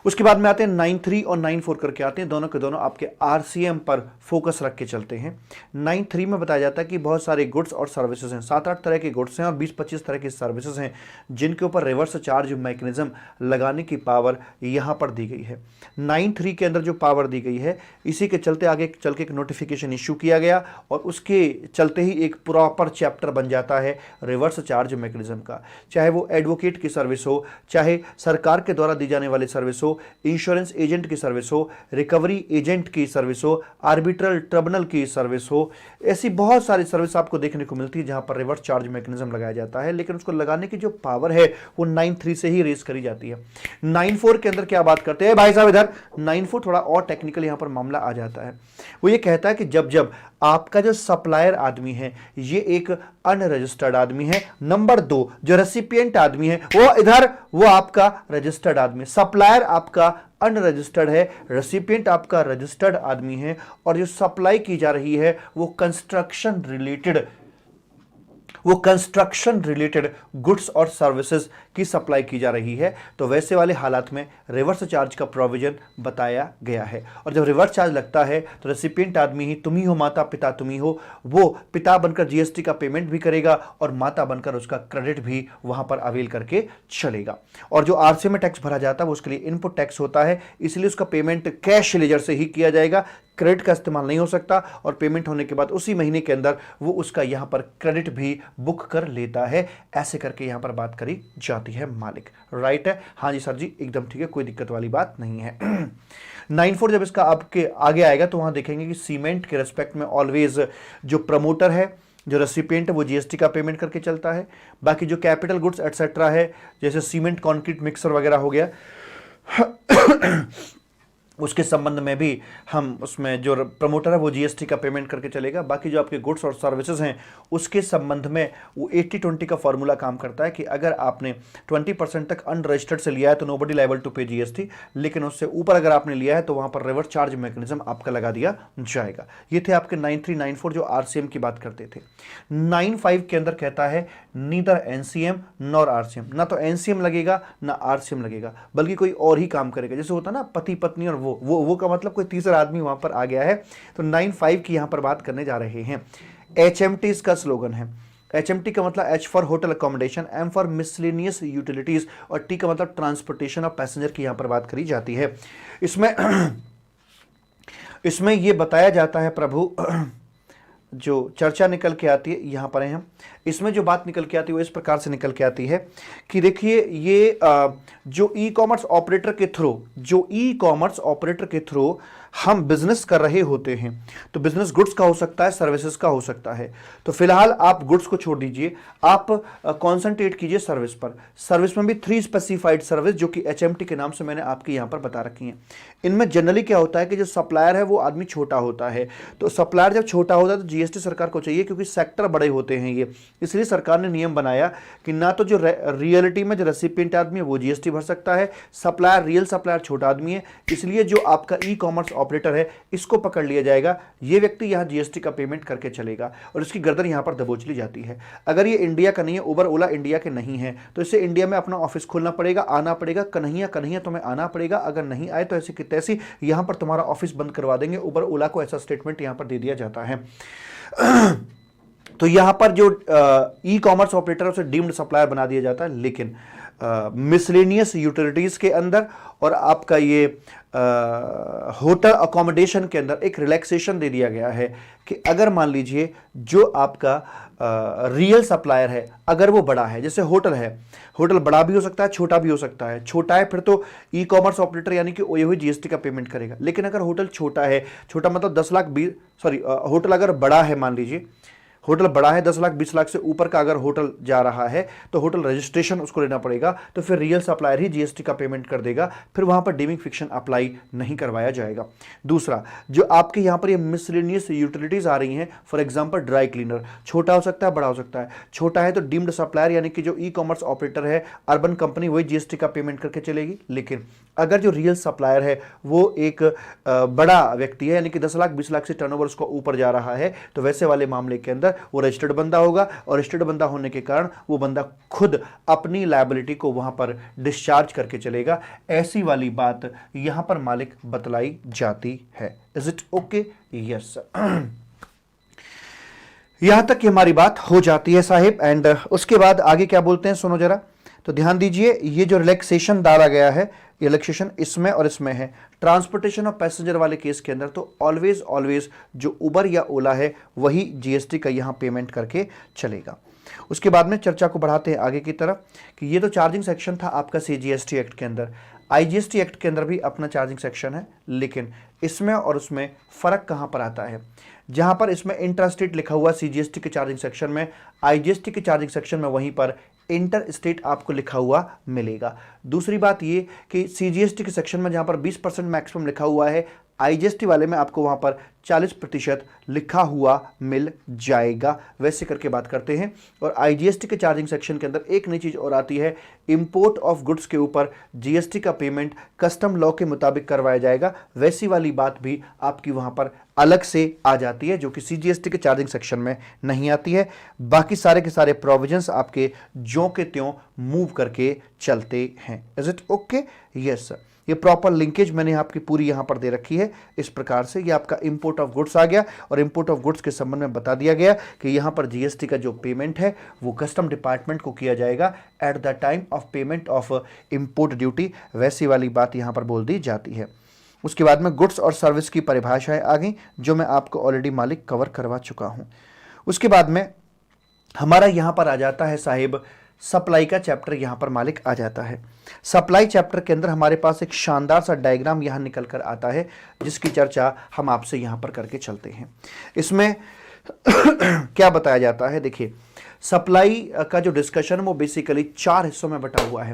उसके बाद में आते हैं 9(3) और 9(4) करके आते हैं, दोनों के दोनों आपके आरसीएम पर फोकस रख के चलते हैं। 9(3) में बताया जाता है कि बहुत सारे गुड्स और सर्विसेज हैं, 7-8 तरह के गुड्स हैं और 20-25 तरह की सर्विसेज हैं जिनके ऊपर रिवर्स चार्ज मैकेनिज्म लगाने की पावर यहाँ पर दी गई है। 9(3) के अंदर जो पावर दी गई है, इसी के चलते आगे चल के एक नोटिफिकेशन इशू किया गया और उसके चलते ही एक प्रॉपर चैप्टर बन जाता है रिवर्स चार्ज मैकेनिज्म का। चाहे वो एडवोकेट की सर्विस हो, चाहे सरकार के द्वारा दी जाने वाली सर्विस हो, इंश्योरेंस एजेंट की सर्विस हो, रिकवरी एजेंट की सर्विस हो, आर्बिट्रल ट्रिब्यूनल की सर्विस हो, ऐसी बहुत सारी सर्विस आपको देखने को मिलती है जहां पर रिवर्स चार्ज मैकेनिज्म लगाया जाता है, लेकिन उसको लगाने की जो पावर है वो 9(3) से ही रेस करी जाती है। 9(4) के अंदर क्या बात करते हैं भाई साहब, इधर 9(4) थोड़ा और टेक्निकल यहां पर मामला आ जाता है। वो ये कहता है कि जब जब आपका जो सप्लायर आदमी है ये एक अनरजिस्टर्ड आदमी है, नंबर 2 जो रेसिपिएंट आदमी है वो आपका रजिस्टर्ड आदमी, सप्लायर आपका अनरजिस्टर्ड है, रेसिपिएंट आपका रजिस्टर्ड आदमी है और जो सप्लाई की जा रही है वो कंस्ट्रक्शन रिलेटेड गुड्स और सर्विसेज की सप्लाई की जा रही है, तो वैसे वाले हालात में रिवर्स चार्ज का प्रोविजन बताया गया है। और जब रिवर्स चार्ज लगता है तो रेसिपिएंट आदमी ही तुम ही हो, माता पिता तुम ही हो, वो पिता बनकर जीएसटी का पेमेंट भी करेगा और माता बनकर उसका क्रेडिट भी वहां पर अवेल करके चलेगा। और जो आरसीएम में टैक्स भरा जाता है वो उसके लिए इनपुट टैक्स होता है, इसलिए उसका पेमेंट कैश लेजर से ही किया जाएगा, क्रेडिट का इस्तेमाल नहीं हो सकता। और पेमेंट होने के बाद उसी महीने के अंदर वो उसका यहां पर क्रेडिट भी बुक कर लेता है। ऐसे करके यहां पर बात करी जाती है मालिक। राइट है, हाँ जी सर जी, एकदम ठीक है, कोई दिक्कत वाली बात नहीं है। 9(4) जब इसका आपके आगे आएगा तो वहां देखेंगे कि सीमेंट के रेस्पेक्ट में ऑलवेज जो प्रमोटर है, जो रेसिपिएंट है, वो जीएसटी का पेमेंट करके चलता है। बाकी जो कैपिटल गुड्स एटसेट्रा है, जैसे सीमेंट कंक्रीट मिक्सर वगैरह हो गया उसके संबंध में भी हम उसमें जो प्रमोटर है वो जीएसटी का पेमेंट करके चलेगा। बाकी जो आपके गुड्स और सर्विसेज हैं उसके संबंध में वो 80-20 का फॉर्मूला काम करता है कि अगर आपने 20% तक अनरजिस्टर्ड से लिया है तो नोबडी लायबल टू पे जीएसटी, लेकिन उससे ऊपर अगर आपने लिया है तो वहां पर रिवर्स चार्ज मैकेनिज्म आपका लगा दिया जाएगा। ये थे आपके 9(3), 9(4) जो आरसीएम की बात करते थे। 9(5) के अंदर कहता है नीदर एनसीएम नॉर आरसीएम, ना तो एनसीएम लगेगा ना आरसीएम लगेगा, बल्कि कोई और ही काम करेगा। जैसे होता ना पति पत्नी और वो का मतलब कोई तीसरा आदमी वहां पर आ गया है। तो 9(5) की यहां पर बात करने जा रहे हैं। HMT इसका स्लोगन है। HMT का मतलब H for hotel accommodation, M for miscellaneous utilities और T का मतलब ट्रांसपोर्टेशन ऑफ पैसेंजर की यहां पर बात करी जाती है। इसमें इसमें ये बताया जाता है प्रभु, जो चर्चा निकल के आती है यहाँ पर है हम, इसमें जो बात निकल के आती है वो इस प्रकार से निकल के आती है कि देखिए ये जो ई कॉमर्स ऑपरेटर के थ्रू हम बिजनेस कर रहे होते हैं, तो बिजनेस गुड्स का हो सकता है, सर्विसेज का हो सकता है। तो फिलहाल आप गुड्स को छोड़ दीजिए, आप कॉन्सेंट्रेट कीजिए सर्विस पर। सर्विस में भी 3 स्पेसिफाइड सर्विस जो कि HMT के नाम से मैंने आपके यहाँ पर बता रखी हैं। इनमें जनरली क्या होता है कि जो सप्लायर है वो आदमी छोटा होता है, तो सप्लायर जब छोटा होता है तो GST सरकार को चाहिए, क्योंकि सेक्टर बड़े होते हैं ये, इसलिए सरकार ने नियम बनाया कि ना तो जो रियलिटी में जो रेसिपिएंट आदमी है वो GST भर सकता है, सप्लायर रियल सप्लायर छोटा आदमी है, इसलिए जो आपका ई कॉमर्स ऑपरेटर है इसको पकड़ लिया जाएगा, ये व्यक्ति यहाँ GST का पेमेंट करके चलेगा और इसकी गर्दन यहाँ पर दबोच ली जाती है। अगर ये इंडिया का नहीं है, उबर ओला इंडिया के नहीं है, तो इसे इंडिया में अपना ऑफिस खोलना पड़ेगा, आना पड़ेगा, कन्हैया तुम्हें आना पड़ेगा, अगर नहीं आए तो ऐसी कि तैसी यहाँ पर तुम्हारा ऑफिस बंद करवा देंगे। उबर ओला को ऐसा स्टेटमेंट यहाँ पर दे दिया जाता है। तो यहां पर जो ई कॉमर्स ऑपरेटर उसे डीम्ड सप्लायर बना दिया जाता है, लेकिन मिसलेनियस यूटिलिटीज के अंदर और आपका ये होटल अकोमोडेशन के अंदर एक रिलैक्सेशन दे दिया गया है कि अगर मान लीजिए जो आपका रियल सप्लायर है अगर वो बड़ा है, जैसे होटल है, होटल बड़ा भी हो सकता है छोटा भी हो सकता है, छोटा है फिर तो ई कॉमर्स ऑपरेटर यानी कि ये हुई GST का पेमेंट करेगा। लेकिन अगर होटल छोटा है, छोटा मतलब 10 लाख 20 सॉरी होटल अगर बड़ा है, मान लीजिए होटल बड़ा है 10 लाख 20 लाख से ऊपर का अगर होटल जा रहा है तो होटल रजिस्ट्रेशन उसको लेना पड़ेगा, तो फिर रियल सप्लायर ही GST का पेमेंट कर देगा, फिर वहां पर डीमिंग फिक्शन अप्लाई नहीं करवाया जाएगा। दूसरा, जो आपके यहां पर ये मिसलेनियस यूटिलिटीज आ रही हैं, फॉर एग्जांपल ड्राई क्लीनर, छोटा हो सकता है बड़ा हो सकता है, छोटा है तो डीम्ड सप्लायर यानी कि जो ई कॉमर्स ऑपरेटर है अर्बन कंपनी वही GST का पेमेंट करके चलेगी। लेकिन अगर जो रियल सप्लायर है वो एक बड़ा व्यक्ति है यानी कि 10 लाख 20 लाख से टर्नओवर उसको ऊपर जा रहा है, तो वैसे वाले मामले के अंदर वो रजिस्टर्ड बंदा होगा और रजिस्टर्ड बंदा होने के कारण वो बंदा खुद अपनी लायबिलिटी को वहां पर डिस्चार्ज करके चलेगा। ऐसी वाली बात यहां पर मालिक बतलाई जाती है। Is it okay? Yes sir. यहां तक हमारी बात हो जाती है साहिब, एंड उसके बाद आगे क्या बोलते हैं सुनो जरा, तो ध्यान दीजिए। ये जो रिलैक्सेशन डाला गया है, ये रिलैक्सेशन इसमें और इसमें है। ट्रांसपोर्टेशन ऑफ पैसेंजर वाले केस के अंदर तो ऑलवेज जो उबर या ओला है वही GST का यहां पेमेंट करके चलेगा। उसके बाद में चर्चा को बढ़ाते हैं आगे की तरफ कि ये तो चार्जिंग सेक्शन था आपका CGST एक्ट के अंदर। IGST एक्ट के अंदर भी अपना चार्जिंग सेक्शन है, लेकिन इसमें और उसमें फर्क कहां पर आता है? जहां पर इसमें इंट्रास्टेट लिखा हुआ CGST के चार्जिंग सेक्शन में, IGST के चार्जिंग सेक्शन में वहीं पर इंटर स्टेट आपको लिखा हुआ मिलेगा। दूसरी बात ये कि CGST के सेक्शन में जहां पर 20% मैक्सिमम लिखा हुआ है, IGST वाले में आपको वहां पर 40% लिखा हुआ मिल जाएगा। वैसे करके बात करते हैं। और IGST के चार्जिंग सेक्शन के अंदर एक नई चीज और आती है, इंपोर्ट ऑफ गुड्स के ऊपर GST का पेमेंट कस्टम लॉ के मुताबिक करवाया जाएगा। वैसी वाली बात भी आपकी वहां पर अलग से आ जाती है जो कि CGST के चार्जिंग सेक्शन में नहीं आती है। बाकी सारे के सारे प्रोविजंस आपके ज्यों के त्यों मूव करके चलते हैं। Is it okay? Yes sir. ये प्रॉपर लिंकेज मैंने आपकी पूरी यहां पर दे रखी है। इस प्रकार से ये आपका इंपोर्ट ऑफ गुड्स आ गया और इंपोर्ट ऑफ गुड्स के संबंध में बता दिया गया कि यहां पर GST का जो पेमेंट है वो कस्टम डिपार्टमेंट को किया जाएगा at the time of payment of import duty. वैसी वाली बात यहां पर बोल दी जाती है। उसके बाद में गुड्स और सर्विस की परिभाषाएं आ गई जो मैं आपको ऑलरेडी मालिक कवर करवा चुका हूं। उसके बाद में हमारा यहां पर आ जाता है साहिब सप्लाई का चैप्टर, यहां पर मालिक आ जाता है। सप्लाई चैप्टर के अंदर हमारे पास एक शानदार सा डायग्राम यहां निकल कर आता है जिसकी चर्चा हम आपसे यहां पर करके चलते हैं। इसमें क्या बताया जाता है, देखिए सप्लाई का जो डिस्कशन वो बेसिकली 4 हिस्सों में बटा हुआ है।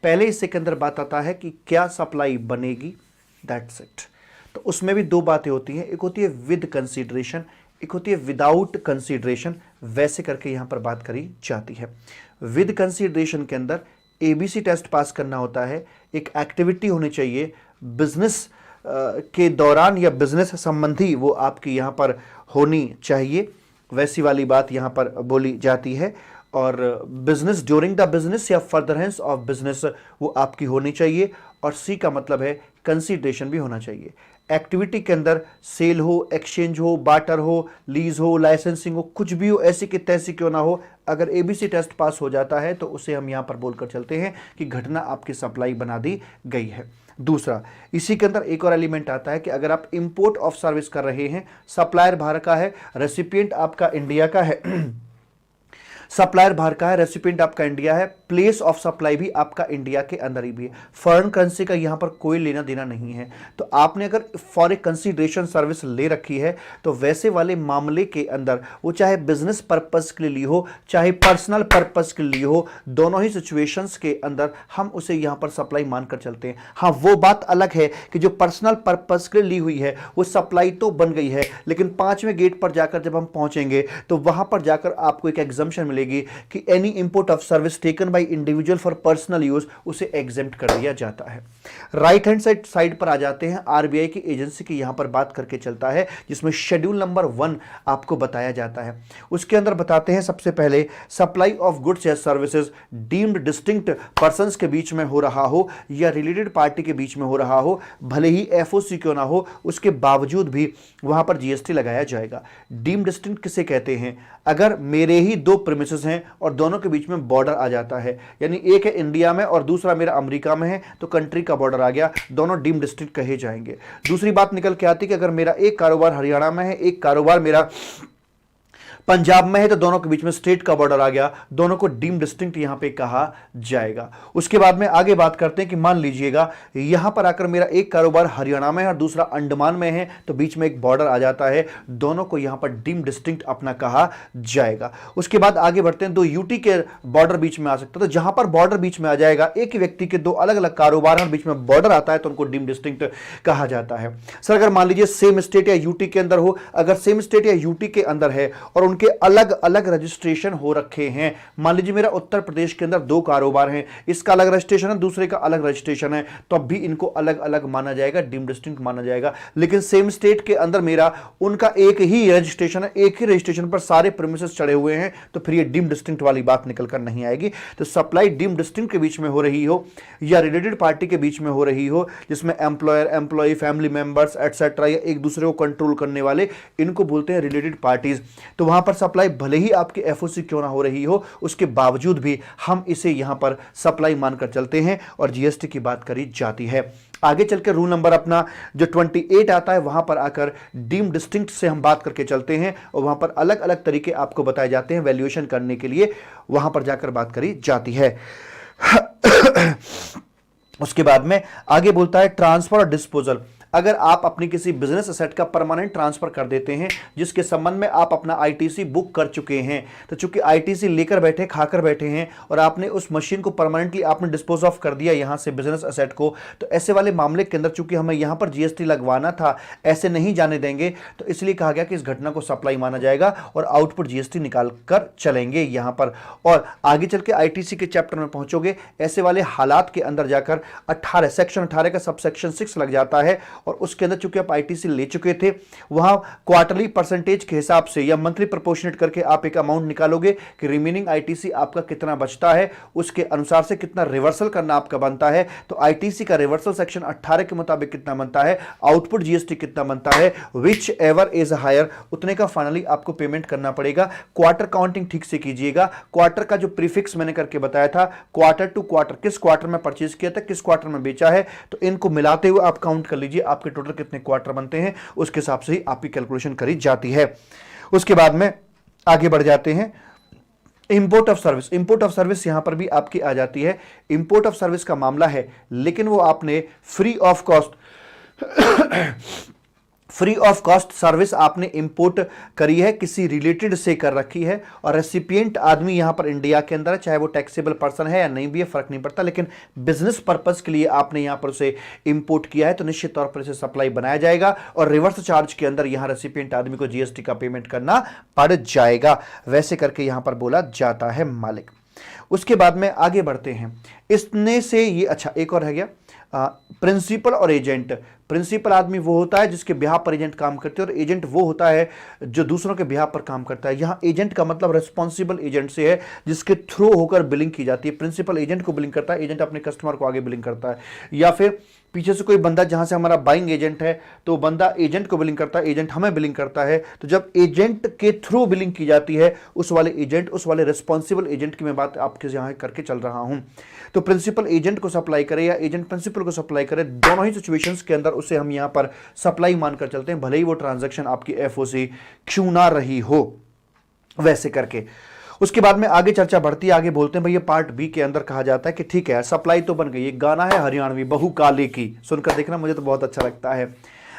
पहले हिस्से के अंदर बात आता है कि क्या सप्लाई बनेगी, दैट्स इट। तो उसमें भी 2 बातें होती हैं, एक होती है विद कंसीडरेशन, एक होती है विदाउट कंसीडरेशन। वैसे करके यहां पर बात करी जाती है। विद कंसीडरेशन के अंदर ABC टेस्ट पास करना होता है, एक एक्टिविटी होनी चाहिए बिजनेस के दौरान या बिजनेस संबंधी वो आपकी यहां पर होनी चाहिए। वैसी वाली बात यहां पर बोली जाती है। और बिजनेस ड्यूरिंग द बिजनेस या फर्दरेंस ऑफ बिजनेस वो आपकी होनी चाहिए। और C का मतलब है कंसीडरेशन भी होना चाहिए। एक्टिविटी के अंदर सेल हो, एक्सचेंज हो, बार्टर हो, लीज हो, लाइसेंसिंग हो, कुछ भी हो, ऐसी कि तैसी क्यों ना हो, अगर एबीसी टेस्ट पास हो जाता है तो उसे हम यहां पर बोलकर चलते हैं कि घटना आपकी सप्लाई बना दी गई है। दूसरा, इसी के अंदर एक और एलिमेंट आता है कि अगर आप इंपोर्ट ऑफ सर्विस कर रहे हैं, सप्लायर बाहर का है, रेसिपिएंट आपका इंडिया का है सप्लायर बाहर का है, रेसिपिएंट आपका इंडिया है, प्लेस ऑफ सप्लाई भी आपका इंडिया के अंदर ही भी है, फॉरेन करेंसी का यहां पर कोई लेना देना नहीं है। तो आपने अगर फॉर ए कंसीडरेशन सर्विस ले रखी है तो वैसे वाले मामले के अंदर वो चाहे बिजनेस पर्पस के लिए ली हो, चाहे पर्सनल पर्पस के लिए हो, दोनों ही सिचुएशंस के अंदर हम उसे यहां पर सप्लाई मानकर चलते हैं। हाँ, वो बात अलग है कि जो पर्सनल पर्पस के लिए ली हुई है वो सप्लाई तो बन गई है, लेकिन 5वें गेट पर जाकर जब हम पहुंचेंगे तो वहां पर जाकर आपको एक एग्जम्पशन मिलेगी कि any import of service taken by individual for personal use, उसे एग्जेम्प्ट कर दिया जाता है। राइट हैंड साइड पर आ जाते हैं, आरबीआई की एजेंसी की यहां पर बात करके चलता है, जिसमें शेड्यूल नंबर 1 आपको बताया जाता है। उसके अंदर बताते हैं सबसे पहले, सप्लाई ऑफ गुड्स या सर्विसेज डीम्ड डिस्टिंक्ट पर्संस के बीच में हो रहा हो या रिलेटेड पार्टी के बीच में हो रहा हो, भले ही एफओसी क्यों ना हो, उसके बावजूद भी वहां पर जीएसटी लगाया जाएगा। डीम्ड डिस्टिंक्ट किसे कहते हैं? अगर मेरे ही 2 प्रीमिसेस हैं और दोनों के बीच में बॉर्डर आ जाता है, यानी एक है इंडिया में और दूसरा मेरा अमेरिका में है, तो कंट्री का बॉर्डर आ गया, दोनों डीम्ड डिस्ट्रिक्ट कहे जाएंगे। दूसरी बात निकल के आती है कि अगर मेरा एक कारोबार हरियाणा में है, एक कारोबार मेरा पंजाब में है, तो दोनों के बीच में स्टेट का बॉर्डर आ गया, दोनों को डीम्ड डिस्टिंक्ट यहां पे कहा जाएगा। उसके बाद में आगे बात करते हैं कि मान लीजिएगा यहां पर आकर मेरा एक कारोबार हरियाणा में है और दूसरा अंडमान में है, तो बीच में एक बॉर्डर आ जाता है, दोनों को यहां पर डीम्ड डिस्टिंक्ट अपना कहा जाएगा। उसके बाद आगे बढ़ते हैं, 2 यूटी के बॉर्डर बीच में आ सकता है, तो जहां पर बॉर्डर बीच में आ जाएगा, एक ही व्यक्ति के 2 अलग अलग कारोबार हैं और बीच में बॉर्डर आता है, तो उनको डीम्ड डिस्टिंक्ट कहा जाता है। सर अगर मान लीजिए सेम स्टेट या यूटी के अंदर हो, अगर सेम स्टेट या यूटी के अंदर है और उनके अलग अलग रजिस्ट्रेशन हो रखे हैं, मान लीजिए मेरा उत्तर प्रदेश के अंदर 2 कारोबार हैं, इसका अलग रजिस्ट्रेशन है, दूसरे का अलग रजिस्ट्रेशन है, तो अब भी इनको अलग अलग माना जाएगा, डीम्ड डिस्टिंक्ट माना जाएगा। लेकिन सेम स्टेट के अंदर मेरा उनका एक ही रजिस्ट्रेशन है, एक ही रजिस्ट्रेशन पर सारे प्रीमिसेस चढ़े हुए हैं, तो फिर ये डीम्ड डिस्टिंक्ट वाली बात निकल कर नहीं आएगी। तो सप्लाई डीम्ड डिस्टिंक्ट के बीच में हो रही हो या रिलेटेड पार्टी के बीच में हो रही हो, जिसमें employer, employee, family members etcetera या एक दूसरे को कंट्रोल करने वाले, इनको बोलते हैं रिलेटेड पार्टीज। तो वहां पर सप्लाई भले ही आपकी एफओसी क्यों ना हो रही हो, उसके बावजूद भी हम इसे यहां पर सप्लाई मानकर चलते हैं और जीएसटी की बात करी जाती है। आगे चलकर रूल नंबर अपना जो 28 आता है, वहां पर आकर डीम्ड डिस्टिंक्ट से हम बात करके चलते हैं और वहां पर अलग अलग तरीके आपको बताए जाते हैं वैल्यूएशन करने के लिए, वहां पर जाकर बात करी जाती है। उसके बाद में आगे बोलता है ट्रांसफर और डिस्पोजल। अगर आप अपनी किसी बिजनेस असेट का परमानेंट ट्रांसफर कर देते हैं जिसके संबंध में आप अपना आईटीसी बुक कर चुके हैं, तो चूंकि आईटीसी लेकर बैठे, खाकर बैठे हैं और आपने उस मशीन को परमानेंटली आपने डिस्पोज ऑफ कर दिया यहां से बिजनेस असेट को, तो ऐसे वाले मामले के अंदर चूंकि हमें यहां पर जीएसटी लगवाना था, ऐसे नहीं जाने देंगे, तो इसलिए कहा गया कि इस घटना को सप्लाई माना जाएगा और आउटपुट जीएसटी निकाल कर चलेंगे यहां पर। और आगे चल के आईटीसी के चैप्टर में पहुंचोगे, ऐसे वाले हालात के अंदर जाकर 18 सेक्शन 18 का सबसेक्शन 6 लग जाता है और उसके अंदर चूंकि आप आईटीसी ले चुके थे, वहां क्वार्टरली परसेंटेज के हिसाब से या मंथली प्रोपोर्शनेट करके आप एक अमाउंट निकालोगे कि रिमेनिंग आईटीसी आपका कितना बचता है, उसके अनुसार से कितना रिवर्सल करना आपका बनता है। तो आईटीसी का रिवर्सल सेक्शन 18 के मुताबिक कितना बनता है, आउटपुट जीएसटी कितना बनता है, विच एवर इज हायर, उतने का फाइनली आपको पेमेंट करना पड़ेगा। क्वार्टर काउंटिंग ठीक से कीजिएगा। क्वार्टर का जो प्रीफिक्स मैंने करके बताया था, क्वार्टर टू क्वार्टर, किस क्वार्टर में परचेज किया था, किस क्वार्टर में बेचा है, तो इनको मिलाते हुए आप काउंट कर लीजिए आपके टोटल कितने क्वार्टर बनते हैं, उसके हिसाब से ही आपकी कैलकुलेशन करी जाती है। उसके बाद में आगे बढ़ जाते हैं, import of service. Import of service यहां पर भी आपकी आ जाती है। इंपोर्ट ऑफ सर्विस का मामला है, लेकिन वो आपने फ्री ऑफ कॉस्ट सर्विस आपने इंपोर्ट करी है, किसी रिलेटेड से कर रखी है और रेसिपिएंट आदमी यहां पर इंडिया के अंदर है, चाहे वो टैक्सेबल पर्सन है या नहीं भी है, फर्क नहीं पड़ता, लेकिन बिजनेस पर्पस के लिए आपने यहां पर उसे इंपोर्ट किया है, तो निश्चित तौर पर इसे सप्लाई बनाया जाएगा और रिवर्स चार्ज के अंदर यहां रेसिपिएंट आदमी को जीएसटी का पेमेंट करना पड़ जाएगा। वैसे करके यहां पर बोला जाता है मालिक। उसके बाद में आगे बढ़ते हैं, इसने से ये अच्छा एक और है गया प्रिंसिपल और एजेंट। प्रिंसिपल आदमी वो होता है जिसके बिहाफ पर एजेंट काम करते हैं, और एजेंट वो होता है जो दूसरों के बिहाफ पर काम करता है। यहां एजेंट का मतलब रिस्पॉन्सिबल एजेंट से है, जिसके थ्रू होकर बिलिंग की जाती है। प्रिंसिपल एजेंट को बिलिंग करता है, एजेंट अपने कस्टमर को आगे बिलिंग करता है। या फिर पीछे से कोई बंदा, जहां से हमारा बाइंग एजेंट है, तो बंदा एजेंट को बिलिंग करता है, एजेंट हमें बिलिंग करता है। तो जब एजेंट के थ्रू बिलिंग की जाती है, उस वाले एजेंट, उस वाले रिस्पॉन्सिबल एजेंट की मैं बात आपके यहां करके चल रहा हूं। तो प्रिंसिपल एजेंट को सप्लाई करे या एजेंट प्रिंसिपल को सप्लाई करे, दोनों ही सिचुएशंस के अंदर उसे हम यहां पर सप्लाई मानकर चलते हैं, भले ही वो ट्रांजैक्शन आपकी एफओसी क्यों ना रही हो। वैसे करके उसके बाद में आगे चर्चा बढ़ती है, आगे बोलते हैं भैया पार्ट बी के अंदर कहा जाता है कि ठीक है सप्लाई तो बन गई, एक गाना है हरियाणवी बहू काले की, सुनकर देखना मुझे तो बहुत अच्छा लगता है।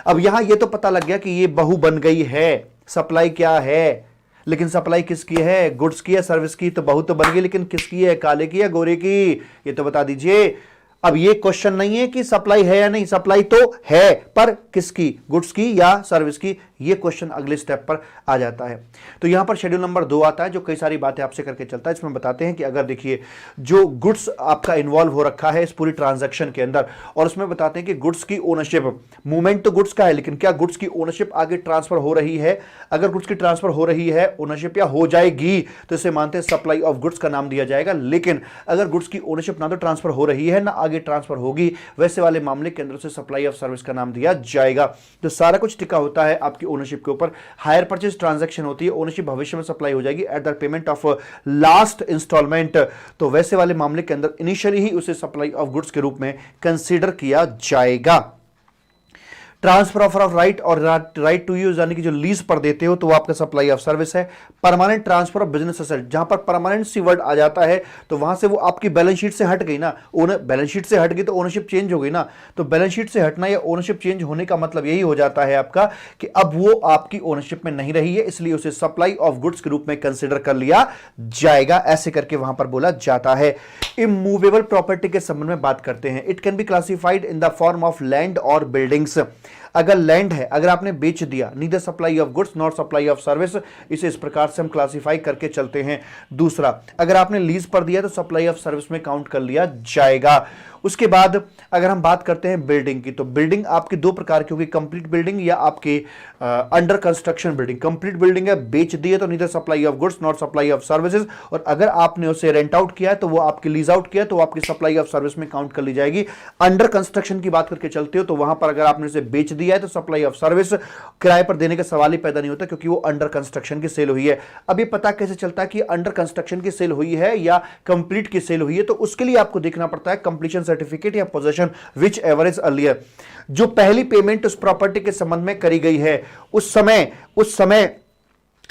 अब यहां ये तो पता लग गया कि ये बहू बन गई है, सप्लाई क्या है, लेकिन सप्लाई किसकी है, गुड्स की है सर्विस की, तो बहू तो बन गई, लेकिन किसकी है, काले की या गोरे की, ये तो बता दीजिए। अब ये क्वेश्चन नहीं है कि सप्लाई है या नहीं, सप्लाई तो है, पर किसकी, गुड्स की या सर्विस की, ये क्वेश्चन अगले स्टेप पर आ जाता है। तो यहां पर शेड्यूल नंबर 2 आता है, जो कई सारी बातें आपसे करके चलता है। इसमें बताते हैं कि अगर देखिए जो गुड्स आपका इन्वॉल्व हो रखा है इस पूरी ट्रांजैक्शन के अंदर, और उसमें बताते हैं कि गुड्स की ओनरशिप, मूवमेंट तो गुड्स का है, लेकिन क्या गुड्स की ओनरशिप आगे ट्रांसफर हो रही है। अगर गुड्स की ट्रांसफर हो रही है ओनरशिप या हो जाएगी, तो इसे मानते हैं सप्लाई ऑफ गुड्स का नाम दिया जाएगा। लेकिन अगर गुड्स की ओनरशिप ना तो ट्रांसफर हो रही है, ना आगे ट्रांसफर होगी, वैसे वाले मामले के अंदर से सप्लाई ऑफ सर्विस का नाम दिया जाएगा। तो सारा कुछ टिका होता है आपकी ओनरशिप के ऊपर। हायर परचेज ट्रांजैक्शन होती है, ओनरशिप भविष्य में सप्लाई हो जाएगी at the payment of last instalment, तो वैसे वाले मामले के अंदर इनिशियली ही उसे सप्लाई ऑफ गुड्स के रूप में कंसीडर किया जाएगा। ट्रांसफर ऑफ राइट और राइट टू यूज यानी कि जो लीज पर देते हो, तो वो आपका सप्लाई ऑफ सर्विस है। Permanent transfer of business asset, जहां पर परमानेंट सी वर्ड आ जाता है, तो वहां से वो आपकी बैलेंस शीट से हट गई ना, बैलेंस शीट से हट गई तो ओनरशिप चेंज हो गई ना। तो बैलेंस शीट से हटना या ओनरशिप चेंज होने का मतलब यही हो जाता है आपका कि अब वो आपकी ओनरशिप में नहीं रही है, इसलिए उसे सप्लाई ऑफ गुड्स के रूप में कंसिडर कर लिया जाएगा। ऐसे करके वहां पर बोला जाता है। इमूवेबल प्रॉपर्टी के संबंध में बात करते हैं। It can be classified in the form of land और बिल्डिंग्स। अगर लैंड है, अगर आपने बेच दिया, neither supply of goods not supply of service, इसे इस प्रकार से हम क्लासिफाई करके चलते हैं। दूसरा, अगर आपने लीज पर दिया तो सप्लाई ऑफ सर्विस में काउंट कर लिया जाएगा। उसके बाद अगर हम बात करते हैं बिल्डिंग की, तो बिल्डिंग आपकी दो प्रकार की होगी, कंप्लीट बिल्डिंग या आपकी under construction building. Complete building है, बेच दिए तो neither supply of goods not supply of services, और अगर आपने उसे रेंट आउट किया है तो वो आपकी लीज आउट किया तो वो आपकी सप्लाई ऑफ सर्विस में काउंट कर ली जाएगी। अंडर कंस्ट्रक्शन की बात करके चलते हो तो वहां पर अगर आपने उसे बेच दिया है तो सप्लाई ऑफ सर्विस किराए पर देने का सवाल ही पैदा नहीं होता, क्योंकि वो अंडर कंस्ट्रक्शन की सेल हुई है। अब ये पता कैसे चलता है कि अंडर कंस्ट्रक्शन की सेल हुई है या कंप्लीट की सेल हुई है, तो उसके लिए आपको देखना पड़ता है कंप्लीशन सर्टिफिकेट या possession which ever is earlier. जो पहली पेमेंट उस प्रॉपर्टी के संबंध में करी गई है, उस समय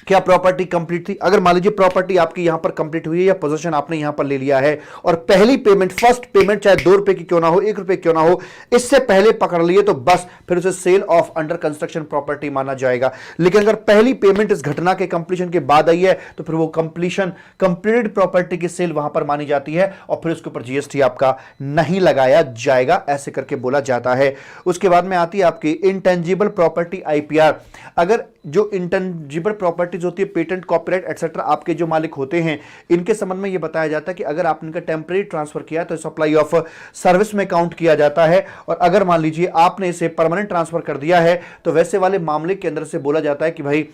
क्या प्रॉपर्टी कंप्लीट थी। अगर मान लीजिए प्रॉपर्टी आपकी यहां पर कंप्लीट हुई है या पोजीशन आपने यहां पर ले लिया है, और पहली पेमेंट, फर्स्ट पेमेंट चाहे 2 रुपए की क्यों ना हो, 1 रुपए क्यों ना हो, इससे पहले पकड़ लिए तो बस फिर उसे sale of under construction property माना जाएगा। लेकिन अगर पहली पेमेंट इस घटना के कंप्लीशन के बाद आई है तो फिर वो कंप्लीटेड प्रॉपर्टी की सेल वहां पर मानी जाती है, और फिर उसके ऊपर जीएसटी आपका नहीं लगाया जाएगा। ऐसे करके बोला जाता है। उसके बाद में आती है आपकी इंटेंजिबल प्रॉपर्टी आईपीआर। अगर जो इंटेंजिबल प्रॉपर्टीज होती है, पेटेंट, कॉपीराइट एटसेट्रा, आपके जो मालिक होते हैं, इनके संबंध में यह बताया जाता है कि अगर आपने इनका टेम्परेरी ट्रांसफर किया तो सप्लाई ऑफ सर्विस में काउंट किया जाता है, और अगर मान लीजिए आपने इसे परमानेंट ट्रांसफर कर दिया है तो वैसे वाले मामले के अंदर से बोला जाता है कि भाई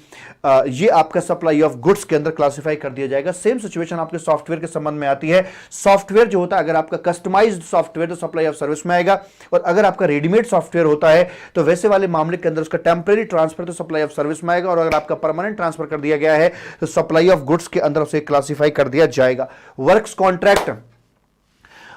ये आपका सप्लाई ऑफ गुड्स के अंदर क्लासिफाई कर दिया जाएगा। सेम सिचुएशन आपके सॉफ्टवेयर के संबंध में आती है। सॉफ्टवेयर जो होता है, अगर आपका कस्टमाइज्ड सॉफ्टवेयर तो सप्लाई ऑफ सर्विस में आएगा, और अगर आपका रेडीमेड सॉफ्टवेयर होता है तो वैसे वाले मामले के अंदर उसका टेम्परेरी ट्रांसफर तो सप्लाई ऑफ सर्विस में आएगा, और अगर आपका परमानेंट ट्रांसफर कर दिया गया है तो सप्लाई ऑफ गुड्स के अंदर उसे क्लासिफाई कर दिया जाएगा। वर्क्स कॉन्ट्रैक्ट,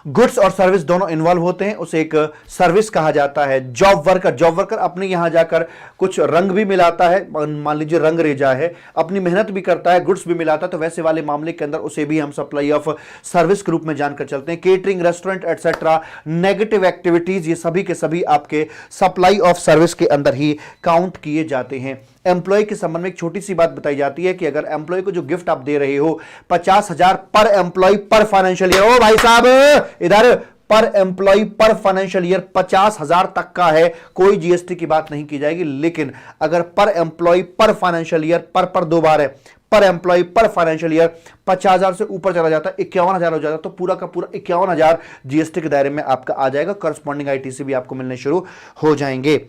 गुड्स और सर्विस दोनों इन्वॉल्व होते हैं, उसे एक सर्विस कहा जाता है। जॉब वर्कर अपने यहां जाकर कुछ रंग भी मिलाता है, मान लीजिए रंग रेजा है, अपनी मेहनत भी करता है, गुड्स भी मिलाता है, तो वैसे वाले मामले के अंदर उसे भी हम सप्लाई ऑफ सर्विस के रूप में जानकर चलते हैं। Catering, restaurant etcetera, negative activities, ये सभी के सभी आपके सप्लाई ऑफ सर्विस के अंदर ही काउंट किए जाते हैं। एम्प्लॉय के संबंध में एक छोटी सी बात बताई जाती है कि अगर एम्प्लॉय को जो गिफ्ट आप दे रहे हो 50,000 पर एम्प्लॉय पर फाइनेंशियल ईयर, ओ भाई साहब इधर, पर एम्प्लॉय पर फाइनेंशियल ईयर 50,000 तक का है, कोई जीएसटी की बात नहीं की जाएगी। लेकिन अगर पर एम्प्लॉय पर फाइनेंशियल ईयर, पर 2 बार है, पर एम्प्लॉय पर फाइनेंशियल ईयर 50,000 से ऊपर चला जाता है, 51,000 हो जाता है, तो पूरा का पूरा 51,000 जीएसटी के दायरे में आपका आ जाएगा। करस्पॉन्डिंग आईटीसी भी आपको मिलने शुरू हो जाएंगे।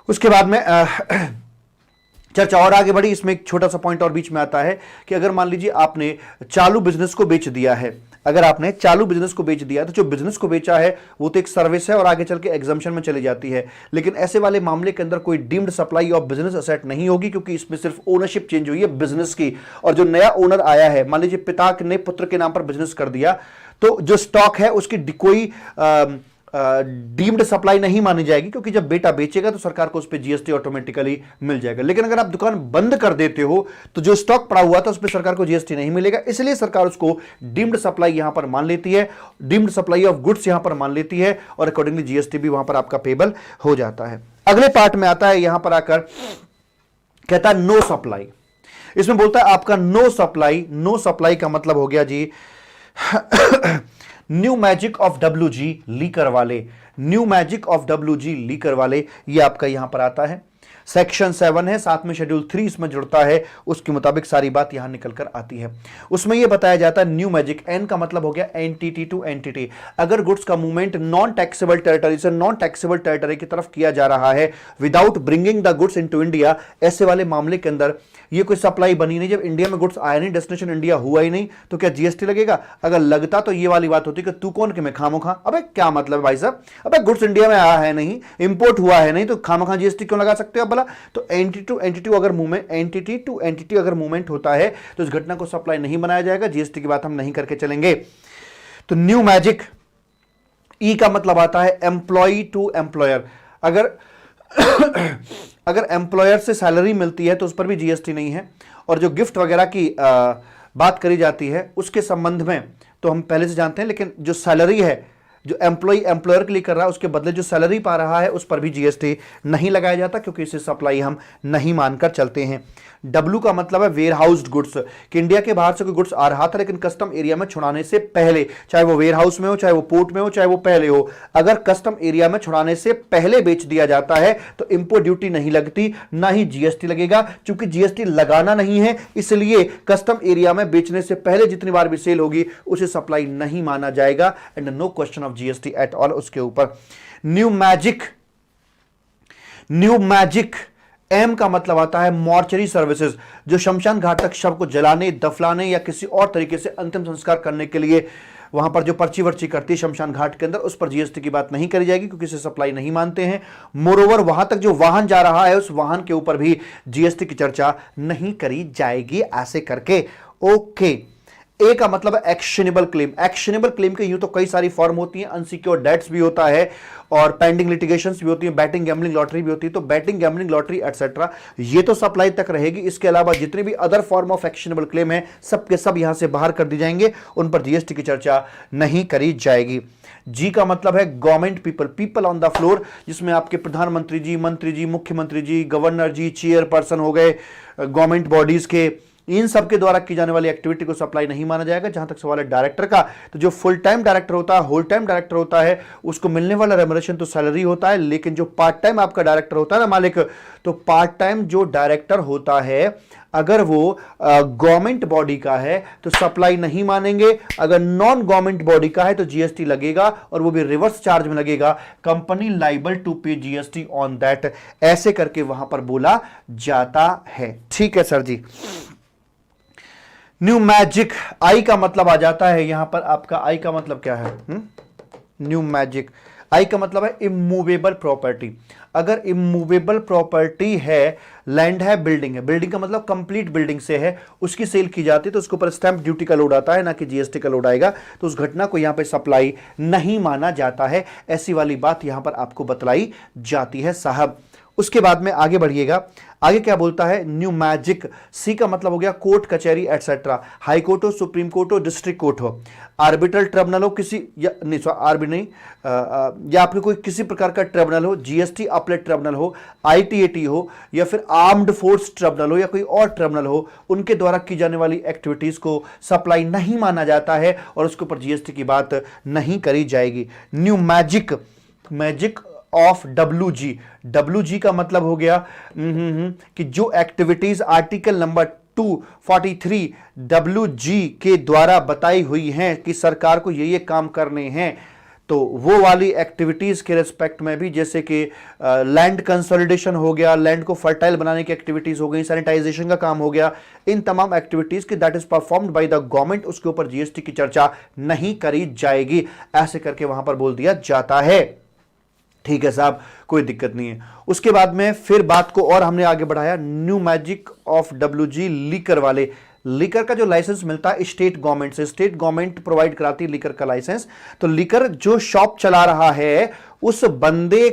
उसके बाद में चर्चा और आगे बढ़ी। इसमें एक छोटा सा पॉइंट और बीच में आता है कि अगर मान लीजिए आपने चालू बिजनेस को बेच दिया है, अगर आपने चालू बिजनेस को बेच दिया है, तो जो बिजनेस को बेचा है वो तो एक सर्विस है और आगे चल के एग्जम्पशन में चली जाती है, लेकिन ऐसे वाले मामले के अंदर कोई deemed supply of business asset नहीं होगी, क्योंकि इसमें सिर्फ ओनरशिप चेंज हुई है बिजनेस की, और जो नया ओनर आया है, मान लीजिए पिता ने पुत्र के नाम पर बिजनेस कर दिया, तो जो स्टॉक है उसकी कोई डीम्ड सप्लाई नहीं मानी जाएगी, क्योंकि जब बेटा बेचेगा तो सरकार को उस पर जीएसटी ऑटोमेटिकली मिल जाएगा। लेकिन अगर आप दुकान बंद कर देते हो तो जो स्टॉक पड़ा हुआ था उस पर सरकार को जीएसटी नहीं मिलेगा, इसलिए सरकार उसको डीम्ड सप्लाई यहां पर मान लेती है, डीम्ड सप्लाई ऑफ गुड्स यहां पर मान लेती है, और अकॉर्डिंगली जीएसटी भी वहां पर आपका पेबल हो जाता है। अगले पार्ट में आता है, यहां पर आकर कहता है नो सप्लाई। इसमें बोलता है आपका नो सप्लाई। नो सप्लाई का मतलब हो गया जी new magic of WG leaker वाले, new magic of WG leaker वाले, ये आपका यहां पर आता है। सेक्शन 7 है, साथ में शेड्यूल 3 इसमें जुड़ता है, उसके मुताबिक सारी बात यहां निकल कर आती है। उसमें यह बताया जाता है न्यू मैजिक, एन का मतलब हो गया एंटिटी टू एंटिटी। अगर गुड्स का मूवमेंट नॉन टैक्सेबल टेरिटरी से नॉन टैक्सेबल टेरिटरी की तरफ किया जा रहा है without bringing the goods into India, ऐसे वाले मामले के अंदर ये कोई सप्लाई बनी नहीं, जब इंडिया में गुड्स आया नहीं, डेस्टिनेशन इंडिया हुआ ही नहीं, तो क्या जीएसटी लगेगा? अगर लगता तो ये वाली बात होती कि तू कौन कि मैं खामोखा। अबे क्या मतलब है भाई साहब, अबे गुड्स इंडिया में आया है नहीं, इंपोर्ट हुआ है नहीं, तो खामोखा जीएसटी क्यों लगा सकते हो भला? तो एंटिटी टू एंटिटी अगर मूवमेंट, एंटिटी टू एंटिटी अगर मूवमेंट होता है तो इस घटना को सप्लाई नहीं बनाया जाएगा, जीएसटी की बात हम नहीं करके चलेंगे। तो न्यू मैजिक, ई का मतलब आता है एम्प्लॉय टू एम्प्लॉयर। अगर एम्प्लॉयर से सैलरी मिलती है तो उस पर भी जीएसटी नहीं है, और जो गिफ्ट वगैरह की बात करी जाती है उसके संबंध में तो हम पहले से जानते हैं, लेकिन जो सैलरी है जो एम्प्लॉय एम्प्लॉयर के लिए कर रहा है उसके बदले जो सैलरी पा रहा है उस पर भी जीएसटी नहीं लगाया जाता, क्योंकि इसे सप्लाई हम नहीं मानकर चलते हैं। डब्ल्यू का मतलब है वेयर हाउस्ड गुड्स, कि इंडिया के बाहर से कोई गुड्स आ रहा था लेकिन कस्टम एरिया में छुड़ाने से पहले, चाहे वो वेयर हाउस में हो, चाहे वो पोर्ट में हो, चाहे वो पहले हो, अगर कस्टम एरिया में छुड़ाने से पहले बेच दिया जाता है तो इंपोर्ट ड्यूटी नहीं लगती, ना ही जीएसटी लगेगा। चूंकि जीएसटी लगाना नहीं है इसलिए कस्टम एरिया में बेचने से पहले जितनी बार भी सेल होगी उसे सप्लाई नहीं माना जाएगा, and no question of GST at all उसके ऊपर। New magic, new magic, M का मतलब आता है मॉर्चरी सर्विसेज, जो शमशान घाट तक शव को जलाने, दफनाने या किसी और तरीके से अंतिम संस्कार करने के लिए वहां पर जो पर्ची वर्ची करती है शमशान घाट के अंदर, उस पर जीएसटी की बात नहीं करी जाएगी, क्योंकि इसे सप्लाई नहीं मानते हैं। मोरोवर वहां तक जो वाहन जा रहा है उस वाहन के ऊपर भी जीएसटी की चर्चा नहीं करी जाएगी, ऐसे करके। ओके, ए का मतलब है एक्शनेबल क्लेम। एक्शनेबल क्लेम के यूं तो कई सारी फॉर्म होती हैं, अनसिक्योर्ड डेट्स भी होता है और पेंडिंग लिटिगेशंस भी होती हैं, बैटिंग गैम्बलिंग लॉटरी भी होती है। तो बैटिंग गैम्बलिंग लॉटरी एटसेट्रा ये तो सप्लाई तक रहेगी, इसके अलावा जितने भी other form of actionable claim है सब के सब यहां से बाहर कर दी जाएंगे, उन पर जीएसटी की चर्चा नहीं करी जाएगी। जी का मतलब है government people, people on the floor, जिसमें आपके प्रधानमंत्री जी, मंत्री जी, मुख्यमंत्री जी, गवर्नर जी, चेयरपर्सन हो गए गवर्नमेंट बॉडीज के, इन सब के द्वारा की जाने वाली एक्टिविटी को सप्लाई नहीं माना जाएगा। जहां तक सवाल है डायरेक्टर का, तो जो फुल टाइम डायरेक्टर होता है, होल टाइम डायरेक्टर होता है, उसको मिलने वाला रेम्युनरेशन तो सैलरी होता है, लेकिन जो पार्ट टाइम आपका डायरेक्टर होता है ना मालिक, तो पार्ट टाइम जो डायरेक्टर होता है अगर वो गवर्नमेंट बॉडी का है तो सप्लाई नहीं मानेंगे, अगर नॉन गवर्नमेंट बॉडी का है तो जीएसटी लगेगा, और वो भी रिवर्स चार्ज में लगेगा। कंपनी लाइबल टू पे जीएसटी ऑन दैट, ऐसे करके वहां पर बोला जाता है। ठीक है सर जी। न्यू मैजिक, आई का मतलब आ जाता है यहां पर आपका, आई का मतलब क्या है? न्यू मैजिक, आई का मतलब है इमूवेबल प्रॉपर्टी। अगर इमूवेबल प्रॉपर्टी है, लैंड है, बिल्डिंग है, बिल्डिंग का मतलब कंप्लीट बिल्डिंग से है, उसकी सेल की जाती है तो उसके ऊपर स्टैंप ड्यूटी का लोड आता है, ना कि जीएसटी का लोड आएगा, तो उस घटना को यहां पे सप्लाई नहीं माना जाता है। ऐसी वाली बात यहां पर आपको बतलाई जाती है साहब। उसके बाद में आगे बढ़िएगा, आगे क्या बोलता है? न्यू मैजिक, सी का मतलब हो गया कोर्ट कचहरी एटसेट्रा, हाई कोर्ट हो, सुप्रीम कोर्ट हो, डिस्ट्रिक्ट कोर्ट हो, आर्बिट्रल ट्रिब्यूनल हो, किसी या नहीं आर्बी नहीं या आपके कोई किसी प्रकार का ट्रिब्यूनल हो, जीएसटी अपलेट ट्रिब्यूनल हो, आईटीएटी हो, या फिर आर्म्ड फोर्स ट्रिब्यूनल हो, या कोई और ट्रिब्यूनल हो, उनके द्वारा की जाने वाली एक्टिविटीज को सप्लाई नहीं माना जाता है और उसके ऊपर जीएसटी की बात नहीं करी जाएगी। New magic, magic of WG, WG का मतलब हो गया कि जो एक्टिविटीज आर्टिकल नंबर 243WG के द्वारा बताई हुई हैं कि सरकार को ये काम करने हैं, तो वो वाली एक्टिविटीज के रिस्पेक्ट में भी, जैसे कि लैंड कंसोलिडेशन हो गया, लैंड को फर्टाइल बनाने की एक्टिविटीज हो गई, सैनिटाइजेशन का काम हो गया, इन तमाम एक्टिविटीज की that is performed by the government, उसके ऊपर जीएसटी की चर्चा नहीं करी जाएगी, ऐसे करके वहां पर बोल दिया जाता है। ठीक है साहब, कोई दिक्कत नहीं है। उसके बाद में फिर बात को और हमने आगे बढ़ाया, new magic of WG leaker वाले। लीकर का जो लाइसेंस मिलता है स्टेट गवर्नमेंट से, स्टेट गवर्नमेंट प्रोवाइड कराती है लीकर का लाइसेंस। तो लीकर जो शॉप चला रहा है उस बंदे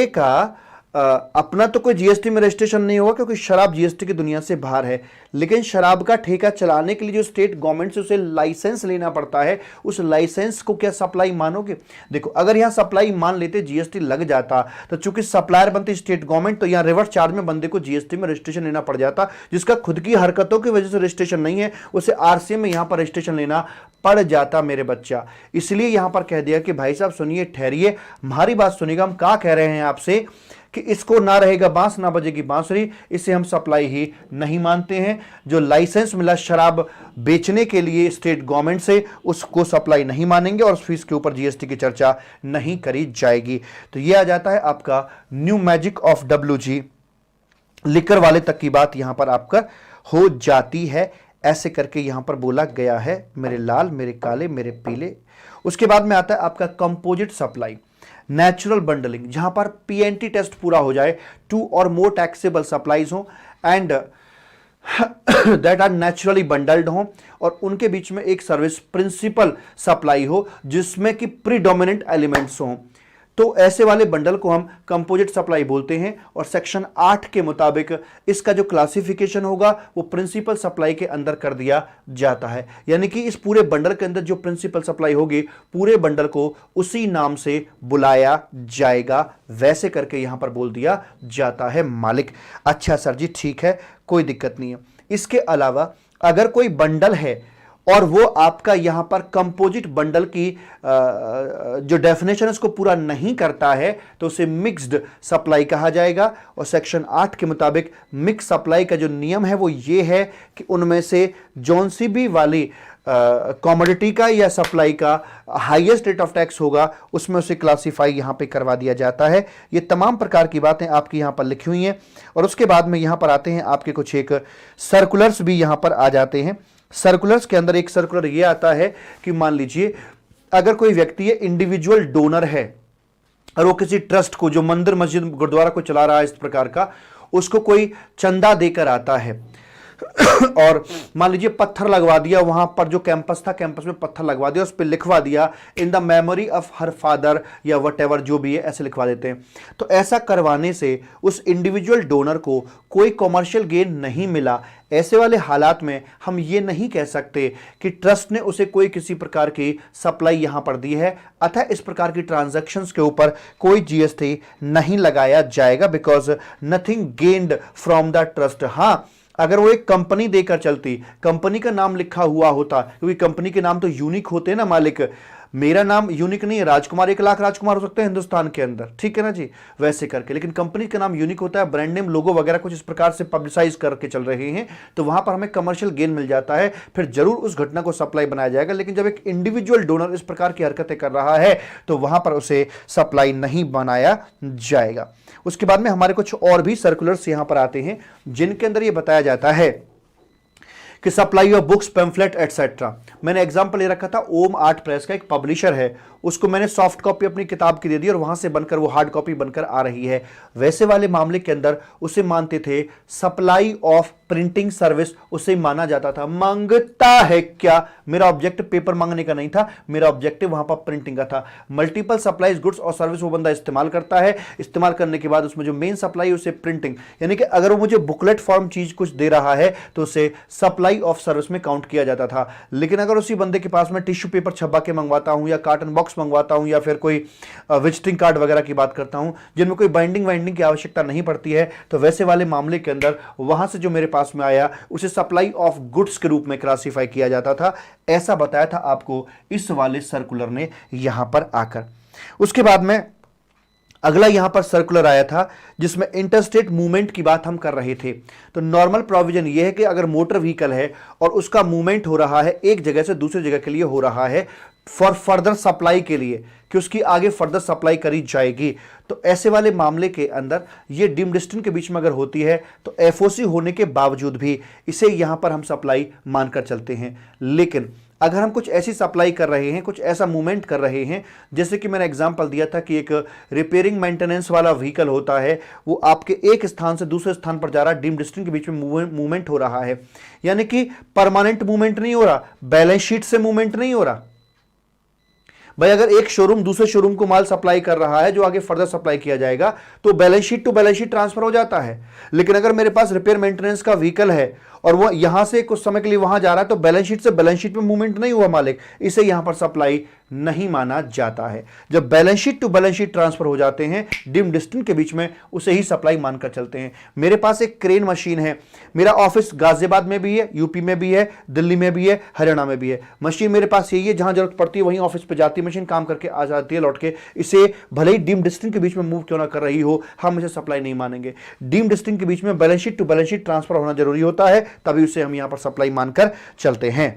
का अपना तो कोई जीएसटी में रजिस्ट्रेशन नहीं होगा, क्योंकि शराब जीएसटी की दुनिया से बाहर है, लेकिन शराब का ठेका चलाने के लिए जो स्टेट गवर्नमेंट से उसे लाइसेंस लेना पड़ता है, उस लाइसेंस को क्या सप्लाई मानोगे? देखो, अगर यहां सप्लाई मान लेते, जीएसटी लग जाता, तो चूंकि सप्लायर बनती स्टेट गवर्नमेंट, तो यहां रिवर्स चार्ज में बंदे को जीएसटी में रजिस्ट्रेशन लेना पड़ जाता, जिसका खुद की हरकतों की वजह से रजिस्ट्रेशन नहीं है, उसे आरसीएम में यहां पर रजिस्ट्रेशन लेना पड़ जाता मेरे बच्चा। इसलिए यहां पर कह दिया कि भाई साहब सुनिए, ठहरिए, हमारी बात सुनिएगा, हम क्या कह रहे हैं आपसे कि इसको ना रहेगा बांस ना बजेगी बांसुरी, इसे हम सप्लाई ही नहीं मानते हैं। जो लाइसेंस मिला शराब बेचने के लिए स्टेट गवर्नमेंट से, उसको सप्लाई नहीं मानेंगे और उस फीस के ऊपर जीएसटी की चर्चा नहीं करी जाएगी। तो यह आ जाता है आपका new magic of WG, liquor वाले तक की बात यहां पर आपका हो जाती है, ऐसे करके यहां पर बोला गया है मेरे लाल, मेरे काले, मेरे पीले। उसके बाद में आता है आपका कंपोजिट सप्लाई, नेचुरल बंडलिंग, जहां पर पीएनटी टेस्ट पूरा हो जाए, 2 और मोर टैक्सेबल सप्लाईज हो and that are naturally bundled हो, और उनके बीच में एक सर्विस प्रिंसिपल सप्लाई हो जिसमें कि प्रीडोमिनेंट एलिमेंट्स हों, तो ऐसे वाले बंडल को हम कंपोजिट सप्लाई बोलते हैं। और सेक्शन 8 के मुताबिक इसका जो क्लासिफिकेशन होगा वो प्रिंसिपल सप्लाई के अंदर कर दिया जाता है, यानी कि इस पूरे बंडल के अंदर जो प्रिंसिपल सप्लाई होगी, पूरे बंडल को उसी नाम से बुलाया जाएगा, वैसे करके यहां पर बोल दिया जाता है मालिक। अच्छा सर जी, ठीक है, कोई दिक्कत नहीं है। इसके अलावा अगर कोई बंडल है और वो आपका यहां पर कंपोजिट बंडल की जो डेफिनेशन है उसको पूरा नहीं करता है, तो उसे मिक्स्ड सप्लाई कहा जाएगा। और सेक्शन 8 के मुताबिक मिक्स सप्लाई का जो नियम है वो ये है कि उनमें से जौन सी भी वाली कमोडिटी का या सप्लाई का हाईएस्ट रेट ऑफ टैक्स होगा, उसमें उसे क्लासिफाई यहां पे करवा दिया जाता है। ये तमाम प्रकार की बातें आपकी यहां पर लिखी हुई हैं। और उसके बाद में यहां पर आते हैं आपके कुछ एक सर्कुलर्स भी यहां पर आ जाते हैं। सर्कुलर्स के अंदर एक सर्कुलर ये आता है कि मान लीजिए अगर कोई व्यक्ति है, इंडिविजुअल डोनर है, और वो किसी ट्रस्ट को, जो मंदिर मस्जिद गुरुद्वारा को चला रहा है इस प्रकार का, उसको कोई चंदा देकर आता है और मान लीजिए पत्थर लगवा दिया, वहां पर जो कैंपस था, कैंपस में पत्थर लगवा दिया, उस पर लिखवा दिया in the memory of her father या वट एवर, जो भी है ऐसे लिखवा देते हैं। तो ऐसा करवाने से उस इंडिविजुअल डोनर को कोई कॉमर्शियल गेन नहीं मिला। ऐसे वाले हालात में हम ये नहीं कह सकते कि ट्रस्ट ने उसे कोई किसी प्रकार की सप्लाई यहां पर दी है, अतः इस प्रकार की ट्रांजैक्शंस के ऊपर कोई जीएसटी नहीं लगाया जाएगा, because nothing gained from the trust. हां, अगर वो एक कंपनी देकर चलती, कंपनी का नाम लिखा हुआ होता, क्योंकि कंपनी के नाम तो यूनिक होते हैं ना मालिक, मेरा नाम यूनिक नहीं है, राजकुमार 1 लाख राजकुमार हो सकते हैं हिंदुस्तान के अंदर, ठीक है ना जी, वैसे करके, लेकिन कंपनी का नाम यूनिक होता है, ब्रांड नेम, लोगो वगैरह कुछ इस प्रकार से पब्लिसाइज करके चल रहे हैं, तो वहां पर हमें कमर्शियल गेन मिल जाता है, फिर जरूर उस घटना को सप्लाई बनाया जाएगा। लेकिन जब एक इंडिविजुअल डोनर इस प्रकार की हरकतें कर रहा है तो वहां पर उसे सप्लाई नहीं बनाया जाएगा। उसके बाद में हमारे कुछ और भी सर्कुलर्स यहां पर आते हैं, जिनके अंदर यह बताया जाता है कि supply of books, pamphlet etcetera. मैंने एग्जांपल ले रखा था, ओम आर्ट प्रेस का एक पब्लिशर है, उसको मैंने सॉफ्ट कॉपी अपनी किताब की दे दी और वहां से बनकर वो हार्ड कॉपी बनकर आ रही है। वैसे वाले मामले के अंदर उसे मानते थे सप्लाई ऑफ प्रिंटिंग सर्विस, उसे माना जाता था। मांगता है क्या, मेरा ऑब्जेक्ट पेपर मांगने का नहीं था, मेरा ऑब्जेक्टिव वहां पर प्रिंटिंग का था। मल्टीपल सप्लाईज गुड्स और सर्विस वो बंदा इस्तेमाल करता है, इस्तेमाल करने के बाद उसमें जो मेन सप्लाई उसे प्रिंटिंग, यानी कि अगर वो मुझे बुकलेट फॉर्म चीज कुछ दे रहा है तो उसे सप्लाई ऑफ सर्विस में काउंट किया जाता था। लेकिन अगर उसी बंदे के पास में टिश्यू पेपर छपा के मंगवाता हूं या कार्टन बॉक्स मंगवाता हूं या फिर कोई विजिटिंग कार्ड वगैरह की बात करता हूं जिनमें कोई बाइंडिंग वाइंडिंग की आवश्यकता नहीं पड़ती है, तो वैसे वाले मामले के अंदर वहां से जो मेरे पास में आया उसे सप्लाई ऑफ गुड्स के रूप में क्लासिफाई किया जाता था। ऐसा बताया था आपको इस वाले सर्कुलर ने यहां पर आकर। उसके बाद में अगला यहां पर सर्कुलर आया था जिसमें इंटरस्टेट मूवमेंट की बात हम कर रहे थे। तो नॉर्मल प्रोविजन यह है कि अगर मोटर व्हीकल है और उसका मूवमेंट हो रहा है एक जगह से दूसरी जगह के लिए हो रहा है फॉर फर्दर सप्लाई के लिए, कि उसकी आगे फर्दर सप्लाई करी जाएगी, तो ऐसे वाले मामले के अंदर ये डीम डिस्टेंस के बीच में अगर होती है तो एफओसी होने के बावजूद भी इसे यहां पर हम सप्लाई मानकर चलते हैं। लेकिन अगर हम कुछ ऐसी सप्लाई कर रहे हैं, कुछ ऐसा मूवमेंट कर रहे हैं, जैसे कि मैंने एग्जांपल दिया था कि एक रिपेयरिंग मेंटेनेंस वाला व्हीकल होता है, वो आपके एक स्थान से दूसरे स्थान पर जा रहा है, डीम डिस्टेंस के बीच में मूवमेंट हो रहा है, यानी कि परमानेंट मूवमेंट नहीं हो रहा, बैलेंस शीट से मूवमेंट नहीं हो रहा। भाई अगर एक शोरूम दूसरे शोरूम को माल सप्लाई कर रहा है जो आगे फर्दर सप्लाई किया जाएगा तो balance sheet to balance sheet transfer हो जाता है। लेकिन अगर मेरे पास रिपेयर मेंटेनेंस का व्हीकल है और वो यहां से कुछ समय के लिए वहां जा रहा है तो बैलेंस शीट से बैलेंस शीट में मूवमेंट नहीं हुआ मालिक, इसे यहां पर सप्लाई नहीं माना जाता है। जब balance sheet to balance sheet transfer हो जाते हैं डीम डिस्टेंस के बीच में, उसे ही सप्लाई मानकर चलते हैं। मेरे पास एक क्रेन मशीन है, मेरा ऑफिस गाजियाबाद में भी है, यूपी में भी है, दिल्ली में भी है, हरियाणा में भी है। मशीन मेरे पास यही है, जहां जरूरत पड़ती है वहीं ऑफिस पे जाती है मशीन, काम करके आ जाती है लौट के। इसे भले ही डीम डिस्टेंस के बीच में मूव क्यों ना कर रही हो, हम इसे सप्लाई नहीं मानेंगे। डीम डिस्टेंस के बीच में balance sheet to balance sheet transfer होना जरूरी होता है, तभी उसे हम यहां पर सप्लाई मानकर चलते हैं।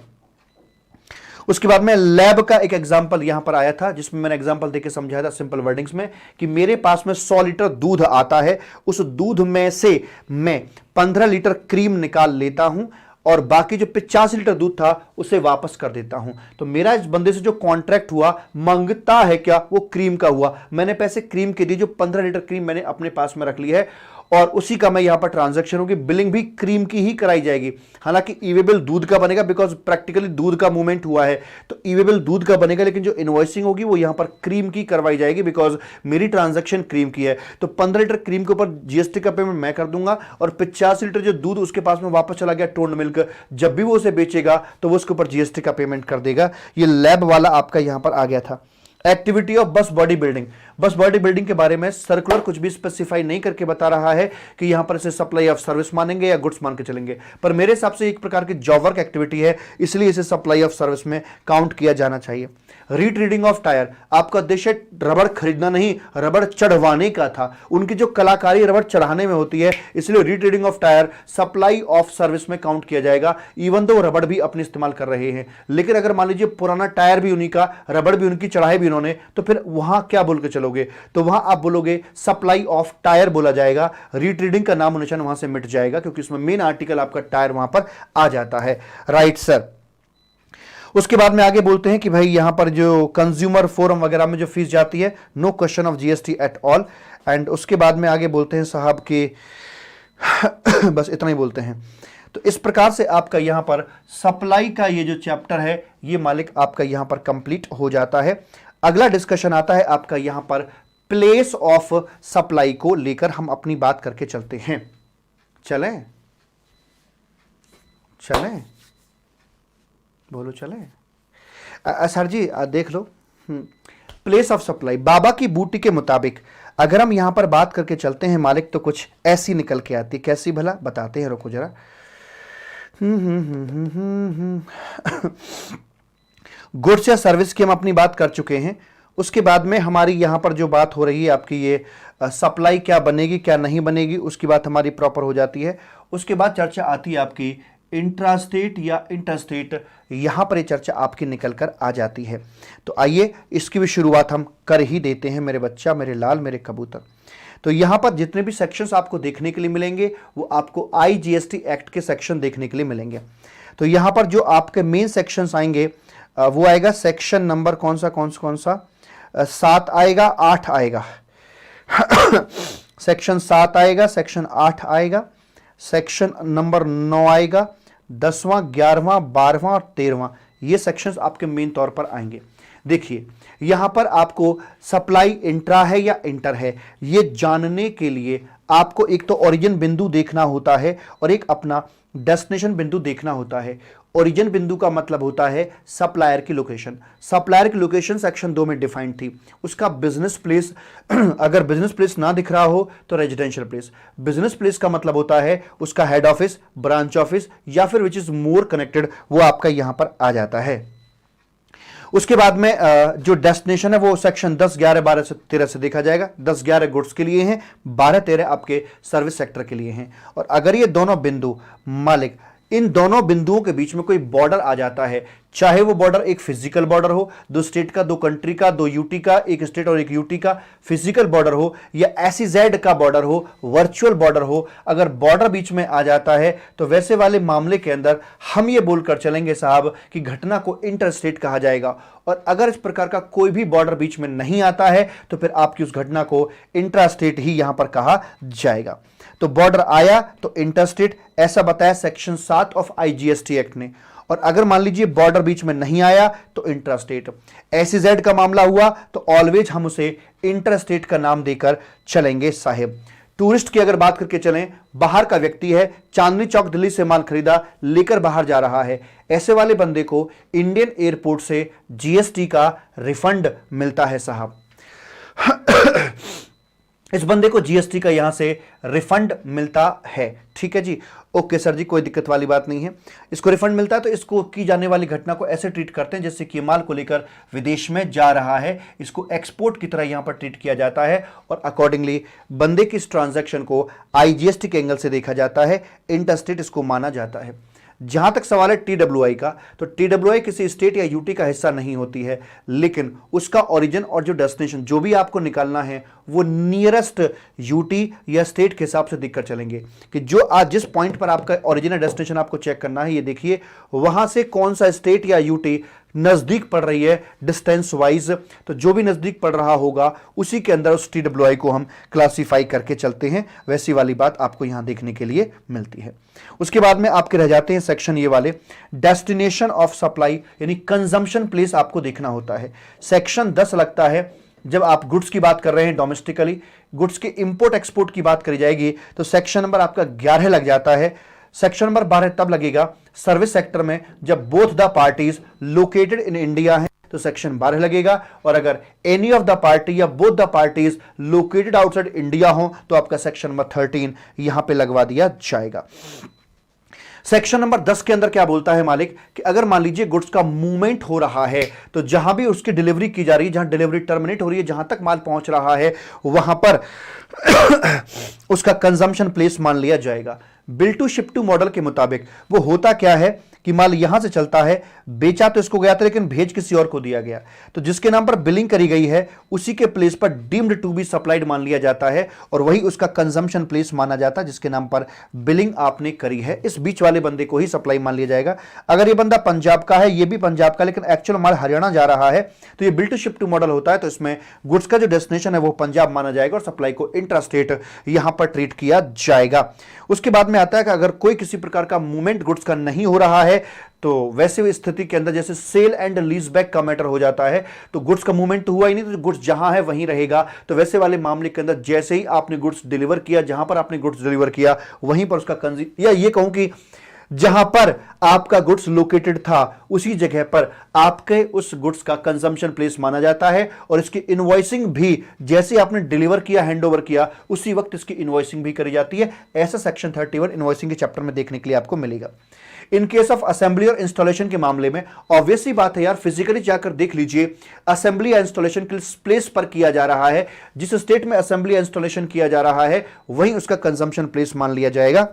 उसके बाद में लैब का एक एग्जांपल यहां पर आया था जिसमें मैंने एग्जांपल देके समझाया था सिंपल वर्डिंग्स में कि मेरे पास में 100 लीटर दूध आता है, उस दूध में से मैं 15 लीटर क्रीम निकाल लेता हूं और बाकी जो 85 लीटर दूध था उसे वापस कर देता हूं। तो मेरा इस बंदे से जो कॉन्ट्रैक्ट हुआ, मांगता है क्या, वो क्रीम का हुआ। मैंने पैसे क्रीम के दिए, जो 15 लीटर क्रीम मैंने अपने पास में रख ली है और उसी का मैं यहां पर ट्रांजैक्शन होगी, बिलिंग भी क्रीम की ही कराई जाएगी। हालांकि ईवेबल दूध का बनेगा बिकॉज प्रैक्टिकली दूध का मूवमेंट हुआ है, तो ईवेबल दूध का बनेगा, लेकिन जो इनवॉइसिंग होगी वो यहां पर क्रीम की करवाई जाएगी बिकॉज मेरी ट्रांजैक्शन क्रीम की है। तो 15 लीटर क्रीम के ऊपर जीएसटी का पेमेंट मैं कर दूंगा और 85 लीटर जो दूध उसके पास में वापस चला गया टोन्ड मिल्क, जब भी वो उसे बेचेगा तो वो उसके ऊपर जीएसटी का पेमेंट कर देगा। ये लैब वाला आपका यहां पर आ गया था। एक्टिविटी ऑफ बस बॉडी बिल्डिंग, बस बॉडी बिल्डिंग के बारे में सर्कुलर कुछ भी स्पेसिफाई नहीं करके बता रहा है कि यहां पर इसे सप्लाई ऑफ सर्विस मानेंगे या गुड्स मान के चलेंगे, पर मेरे हिसाब से एक प्रकार की जॉब वर्क एक्टिविटी है, इसलिए इसे सप्लाई ऑफ सर्विस में काउंट किया जाना चाहिए। रीट्रीडिंग ऑफ टायर, आपका उद्देश्य रबड़ खरीदना नहीं, रबड़ चढ़वाने का था। उनकी जो कलाकारी रबड़ चढ़ाने में होती है, इसलिए retreading of tyre supply of service में काउंट किया जाएगा, इवन दो रबड़ भी अपने इस्तेमाल कर रहे हैं। लेकिन अगर मान लीजिए पुराना टायर भी उन्हीं का, रबड़ भी उनकी, चढ़ाई भी उन्होंने, तो फिर वहां क्या बोल के चलोगे? तो वहां आप बोलोगे सप्लाई ऑफ टायर बोला जाएगा। रीट्रीडिंग का नाम निशान वहां से मिट जाएगा क्योंकि उसमें मेन आर्टिकल आपका टायर वहां पर आ जाता है। Right sir. उसके बाद में आगे बोलते हैं कि भाई यहां पर जो कंज्यूमर फोरम वगैरह में जो फीस जाती है, no question of GST at all. And उसके बाद में आगे बोलते हैं साहब कि बस इतना ही बोलते हैं। तो इस प्रकार से आपका यहां पर सप्लाई का ये जो चैप्टर है ये मालिक आपका यहां पर कंप्लीट हो जाता है। अगला डिस्कशन आता है आपका यहां पर प्लेस ऑफ सप्लाई को लेकर हम अपनी बात करके चलते हैं। चलें चलें बोलो चलें। सर जी देख लो, प्लेस ऑफ सप्लाई बाबा की बूटी के मुताबिक अगर हम यहां पर बात करके चलते हैं मालिक तो कुछ ऐसी निकल के आती। कैसी भला बताते हैं, रुको जरा। गुड्स या सर्विस की हम अपनी बात कर चुके हैं। उसके बाद में हमारी यहां पर जो बात हो रही है आपकी ये सप्लाई क्या बनेगी क्या नहीं बनेगी, उसकी बात हमारी प्रॉपर हो जाती है। उसके बाद चर्चा आती है आपकी इंट्रास्टेट या इंटरस्टेट, यहां पर ये चर्चा आपकी निकल कर आ जाती है। तो आइए इसकी भी शुरुआत हम कर ही देते हैं मेरे बच्चा, मेरे लाल, मेरे कबूतर। तो यहां पर जितने भी सेक्शंस आपको देखने के लिए मिलेंगे वो आपको आईजीएसटी एक्ट के सेक्शन देखने के लिए मिलेंगे। तो यहां पर जो आपके मेन सेक्शंस आएंगे वो आएगा सेक्शन नंबर कौन सा 7 आएगा, 8 आएगा सेक्शन 7 आएगा, सेक्शन 8 आएगा, सेक्शन नंबर 9 आएगा, 10वां, 11वां, 12वां और 13वां, ये सेक्शंस आपके मेन तौर पर आएंगे। देखिए यहां पर आपको सप्लाई इंट्रा है या इंटर है ये जानने के लिए आपको एक तो ओरिजिन बिंदु देखना होता है और एक अपना डेस्टिनेशन बिंदु देखना होता है। ओरिजिन बिंदु का मतलब होता है सप्लायर की लोकेशन। सप्लायर की लोकेशन सेक्शन 2 में डिफाइंड थी। उसका बिजनेस प्लेस अगर बिजनेस प्लेस ना दिख रहा हो तो रेजिडेंशियल प्लेस। बिजनेस प्लेस का मतलब होता है उसका हेड ऑफिस, ब्रांच ऑफिस या फिर विच इज मोर कनेक्टेड, वो आपका यहां पर आ जाता है। उसके बाद में जो डेस्टिनेशन है वो सेक्शन 10, 11, 12 से 13 से देखा जाएगा। 10, 11 गुड्स के लिए हैं, 12, 13 आपके सर्विस सेक्टर के लिए हैं। और अगर ये दोनों बिंदु मालिक, इन दोनों बिंदुओं के बीच में कोई बॉर्डर आ जाता है, चाहे वो बॉर्डर एक फिजिकल बॉर्डर हो, दो स्टेट का, दो कंट्री का, दो यूटी का, एक स्टेट और एक यूटी का फिजिकल बॉर्डर हो, या एसईजेड का बॉर्डर हो, वर्चुअल बॉर्डर हो, अगर बॉर्डर बीच में आ जाता है तो वैसे वाले मामले के अंदर हम ये बोलकर चलेंगे साहब कि घटना को इंटर स्टेट कहा जाएगा। और अगर इस प्रकार का कोई भी बॉर्डर बीच में नहीं आता है तो फिर आपकी उस घटना को इंट्रा स्टेट ही यहां पर कहा जाएगा। तो बॉर्डर आया तो इंटरस्टेट, ऐसा बताया सेक्शन 7 ऑफ आईजीएसटी एक्ट ने। और अगर मान लीजिए बॉर्डर बीच में नहीं आया तो इंट्रास्टेट। एसईजेड का मामला हुआ तो ऑलवेज हम उसे इंटरस्टेट का नाम देकर चलेंगे साहिब। टूरिस्ट की अगर बात करके चलें, बाहर का व्यक्ति है, चांदनी चौक दिल्ली से माल खरीदा, लेकर बाहर जा रहा है, ऐसे वाले बंदे को इंडियन एयरपोर्ट से जीएसटी का रिफंड मिलता है साहब। इस बंदे को जीएसटी का यहां से रिफंड मिलता है। ठीक है जी, ओके सर जी, कोई दिक्कत वाली बात नहीं है। इसको रिफंड मिलता है तो इसको की जाने वाली घटना को ऐसे ट्रीट करते हैं जैसे कि माल को लेकर विदेश में जा रहा है, इसको एक्सपोर्ट की तरह यहां पर ट्रीट किया जाता है। और अकॉर्डिंगली बंदे की इस ट्रांजैक्शन को आईजीएसटी के एंगल से देखा जाता है, इंटरस्टेट इसको माना जाता है। जहां तक सवाल है टीडब्ल्यूआई का, तो टीडब्ल्यूआई किसी स्टेट या यूटी का हिस्सा नहीं होती है, लेकिन उसका ओरिजिन और जो डेस्टिनेशन जो भी आपको निकालना है वो नियरेस्ट यूटी या स्टेट के हिसाब से देखकर चलेंगे कि जो आज जिस पॉइंट पर आपका ओरिजिनल डेस्टिनेशन आपको चेक करना है, ये देखिए वहां से कौन सा स्टेट या यूटी नजदीक पड़ रही है डिस्टेंस वाइज, तो जो भी नजदीक पड़ रहा होगा उसी के अंदर उस टीडब्ल्यूआई को हम क्लासिफाई करके चलते हैं। वैसी वाली बात आपको यहां देखने के लिए मिलती है। उसके बाद में आपके रह जाते हैं सेक्शन ये वाले, डेस्टिनेशन ऑफ सप्लाई यानी कंजम्पशन प्लेस आपको देखना होता है। सेक्शन 10 लगता है जब आप गुड्स की बात कर रहे हैं, डोमेस्टिकली गुड्स के इंपोर्ट एक्सपोर्ट की बात करी जाएगी तो सेक्शन नंबर आपका 11 लग जाता है। सेक्शन नंबर 12 तब लगेगा सर्विस सेक्टर में जब both the parties located in India है तो सेक्शन 12 लगेगा। और अगर एनी ऑफ द पार्टी या both the parties located outside India हो तो आपका सेक्शन नंबर 13 यहां पे लगवा दिया जाएगा। सेक्शन नंबर 10 के अंदर क्या बोलता है मालिक कि अगर मान लीजिए गुड्स का मूवमेंट हो रहा है तो जहां भी उसकी डिलीवरी की जा रही है, जहां डिलीवरी टर्मिनेट हो रही है, जहां तक माल पहुंच रहा है वहां पर उसका कंजम्पशन प्लेस मान लिया जाएगा। Bill to ship to model के मुताबिक वो होता क्या है कि माल यहां से चलता है, बेचा तो इसको गया था लेकिन भेज किसी और को दिया गया, तो जिसके नाम पर बिलिंग करी गई है उसी के प्लेस पर डीम्ड टू बी सप्लाइड मान लिया जाता है और वही उसका कंजम्पशन प्लेस माना जाता है जिसके नाम पर बिलिंग आपने करी है। इस बीच वाले बंदे को ही सप्लाई मान लिया जाएगा। अगर ये बंदा पंजाब का है, ये भी पंजाब का, लेकिन एक्चुअल माल हरियाणा जा रहा है तो ये bill to ship to model होता है, तो इसमें गुड्स का जो डेस्टिनेशन है वो पंजाब माना जाएगा और सप्लाई को इंट्रा स्टेट यहां पर ट्रीट किया जाएगा। उसके बाद में आता है कि अगर कोई किसी प्रकार का मूवमेंट गुड्स का नहीं हो रहा है तो वैसे स्थिति के अंदर जैसे सेल एंड लीज बैक का मैटर हो जाता है, तो गुड्स का मूवमेंट तो हुआ ही नहीं, तो गुड्स जहां है वहीं रहेगा। तो वैसे वाले मामले के अंदर जैसे ही आपने गुड्स डिलीवर किया, जहां पर आपने गुड्स डिलीवर किया वहीं पर उसका या ये कहूं कि जहां पर आपका गुड्स लोकेटेड था उसी जगह पर आपके उस गुड्स का कंजम्पशन प्लेस माना जाता है और इसकी इनवॉइसिंग भी जैसे आपने डिलीवर किया, हैंडओवर किया, उसी वक्त इसकी इनवॉइसिंग भी करी जाती है। ऐसा सेक्शन 31 इनवॉइसिंग के चैप्टर में देखने के लिए आपको मिलेगा। इन केस ऑफ असेंबली और इंस्टॉलेशन के मामले में ऑब्वियसली बात है यार, फिजिकली जाकर देख लीजिए असेंबली या इंस्टॉलेशन किस प्लेस पर किया जा रहा है, जिस स्टेट में असेंबली या इंस्टॉलेशन किया जा रहा है वहीं उसका कंजम्पशन प्लेस मान लिया जाएगा।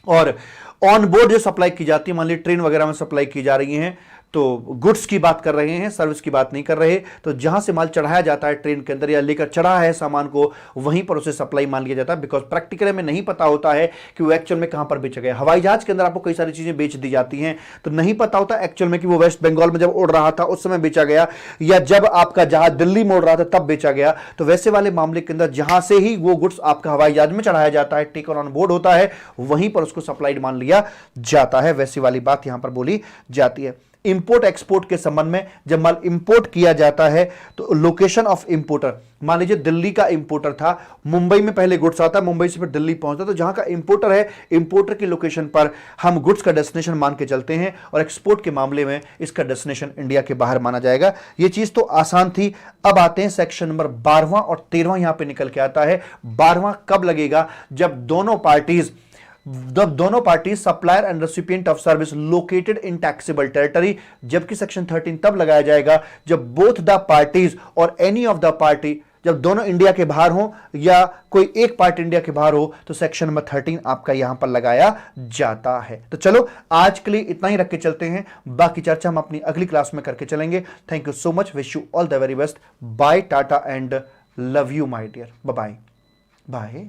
और ऑन बोर्ड जो सप्लाई की जाती है, मान लीजिए ट्रेन वगैरह में सप्लाई की जा रही हैं तो गुड्स की बात कर रहे हैं, सर्विस की बात नहीं कर रहे, तो जहां से माल चढ़ाया जाता है ट्रेन के अंदर या लेकर चढ़ा है सामान को वहीं पर उसे सप्लाई मान लिया जाता है। बिकॉज प्रैक्टिकली में नहीं पता होता है कि वो एक्चुअल में कहां पर बेचा गया। हवाई जहाज के अंदर आपको कई सारी चीजें बेच दी जाती हैं तो नहीं पता होता एक्चुअल में कि वो वेस्ट बंगाल में जब उड़ रहा था उस समय बेचा गया या जब आपका जहाज दिल्ली में उड़ रहा था तब बेचा गया। तो वैसे वाले मामले के अंदर जहां से ही वो गुड्स आपका हवाई जहाज में चढ़ाया जाता है, टेकन ऑन बोर्ड होता है, वहीं पर उसको सप्लाइड मान लिया जाता है। वैसी वाली बात यहां पर बोली जाती है। इंपोर्ट एक्सपोर्ट के संबंध में जब माल इंपोर्ट किया जाता है तो लोकेशन ऑफ इंपोर्टर, मान लीजिए दिल्ली का इंपोर्टर था, मुंबई में पहले गुड्स आता, मुंबई से फिर दिल्ली पहुंचता, तो जहां का इंपोर्टर है इंपोर्टर की लोकेशन पर हम गुड्स का डेस्टिनेशन मान के चलते हैं और एक्सपोर्ट के मामले में इसका डेस्टिनेशन इंडिया के बाहर माना जाएगा। यह चीज तो आसान थी। अब आते हैं सेक्शन नंबर 12वां और 13वां यहां पर निकल के आता है। 12वां कब लगेगा? जब दोनों पार्टीज जब दोनों party supplier and recipient of service located in taxable territory, जबकि सेक्शन 13 तब लगाया जाएगा जब बोथ द पार्टीज और एनी ऑफ द पार्टी, जब दोनों इंडिया के बाहर हो या कोई एक पार्ट इंडिया के बाहर हो, तो सेक्शन नंबर 13 आपका यहां पर लगाया जाता है। तो चलो आज के लिए इतना ही रख के चलते हैं, बाकी चर्चा हम अपनी अगली क्लास में करके चलेंगे। Thank you so much, wish you all the very best, bye, tata and love you my dear, bye bye.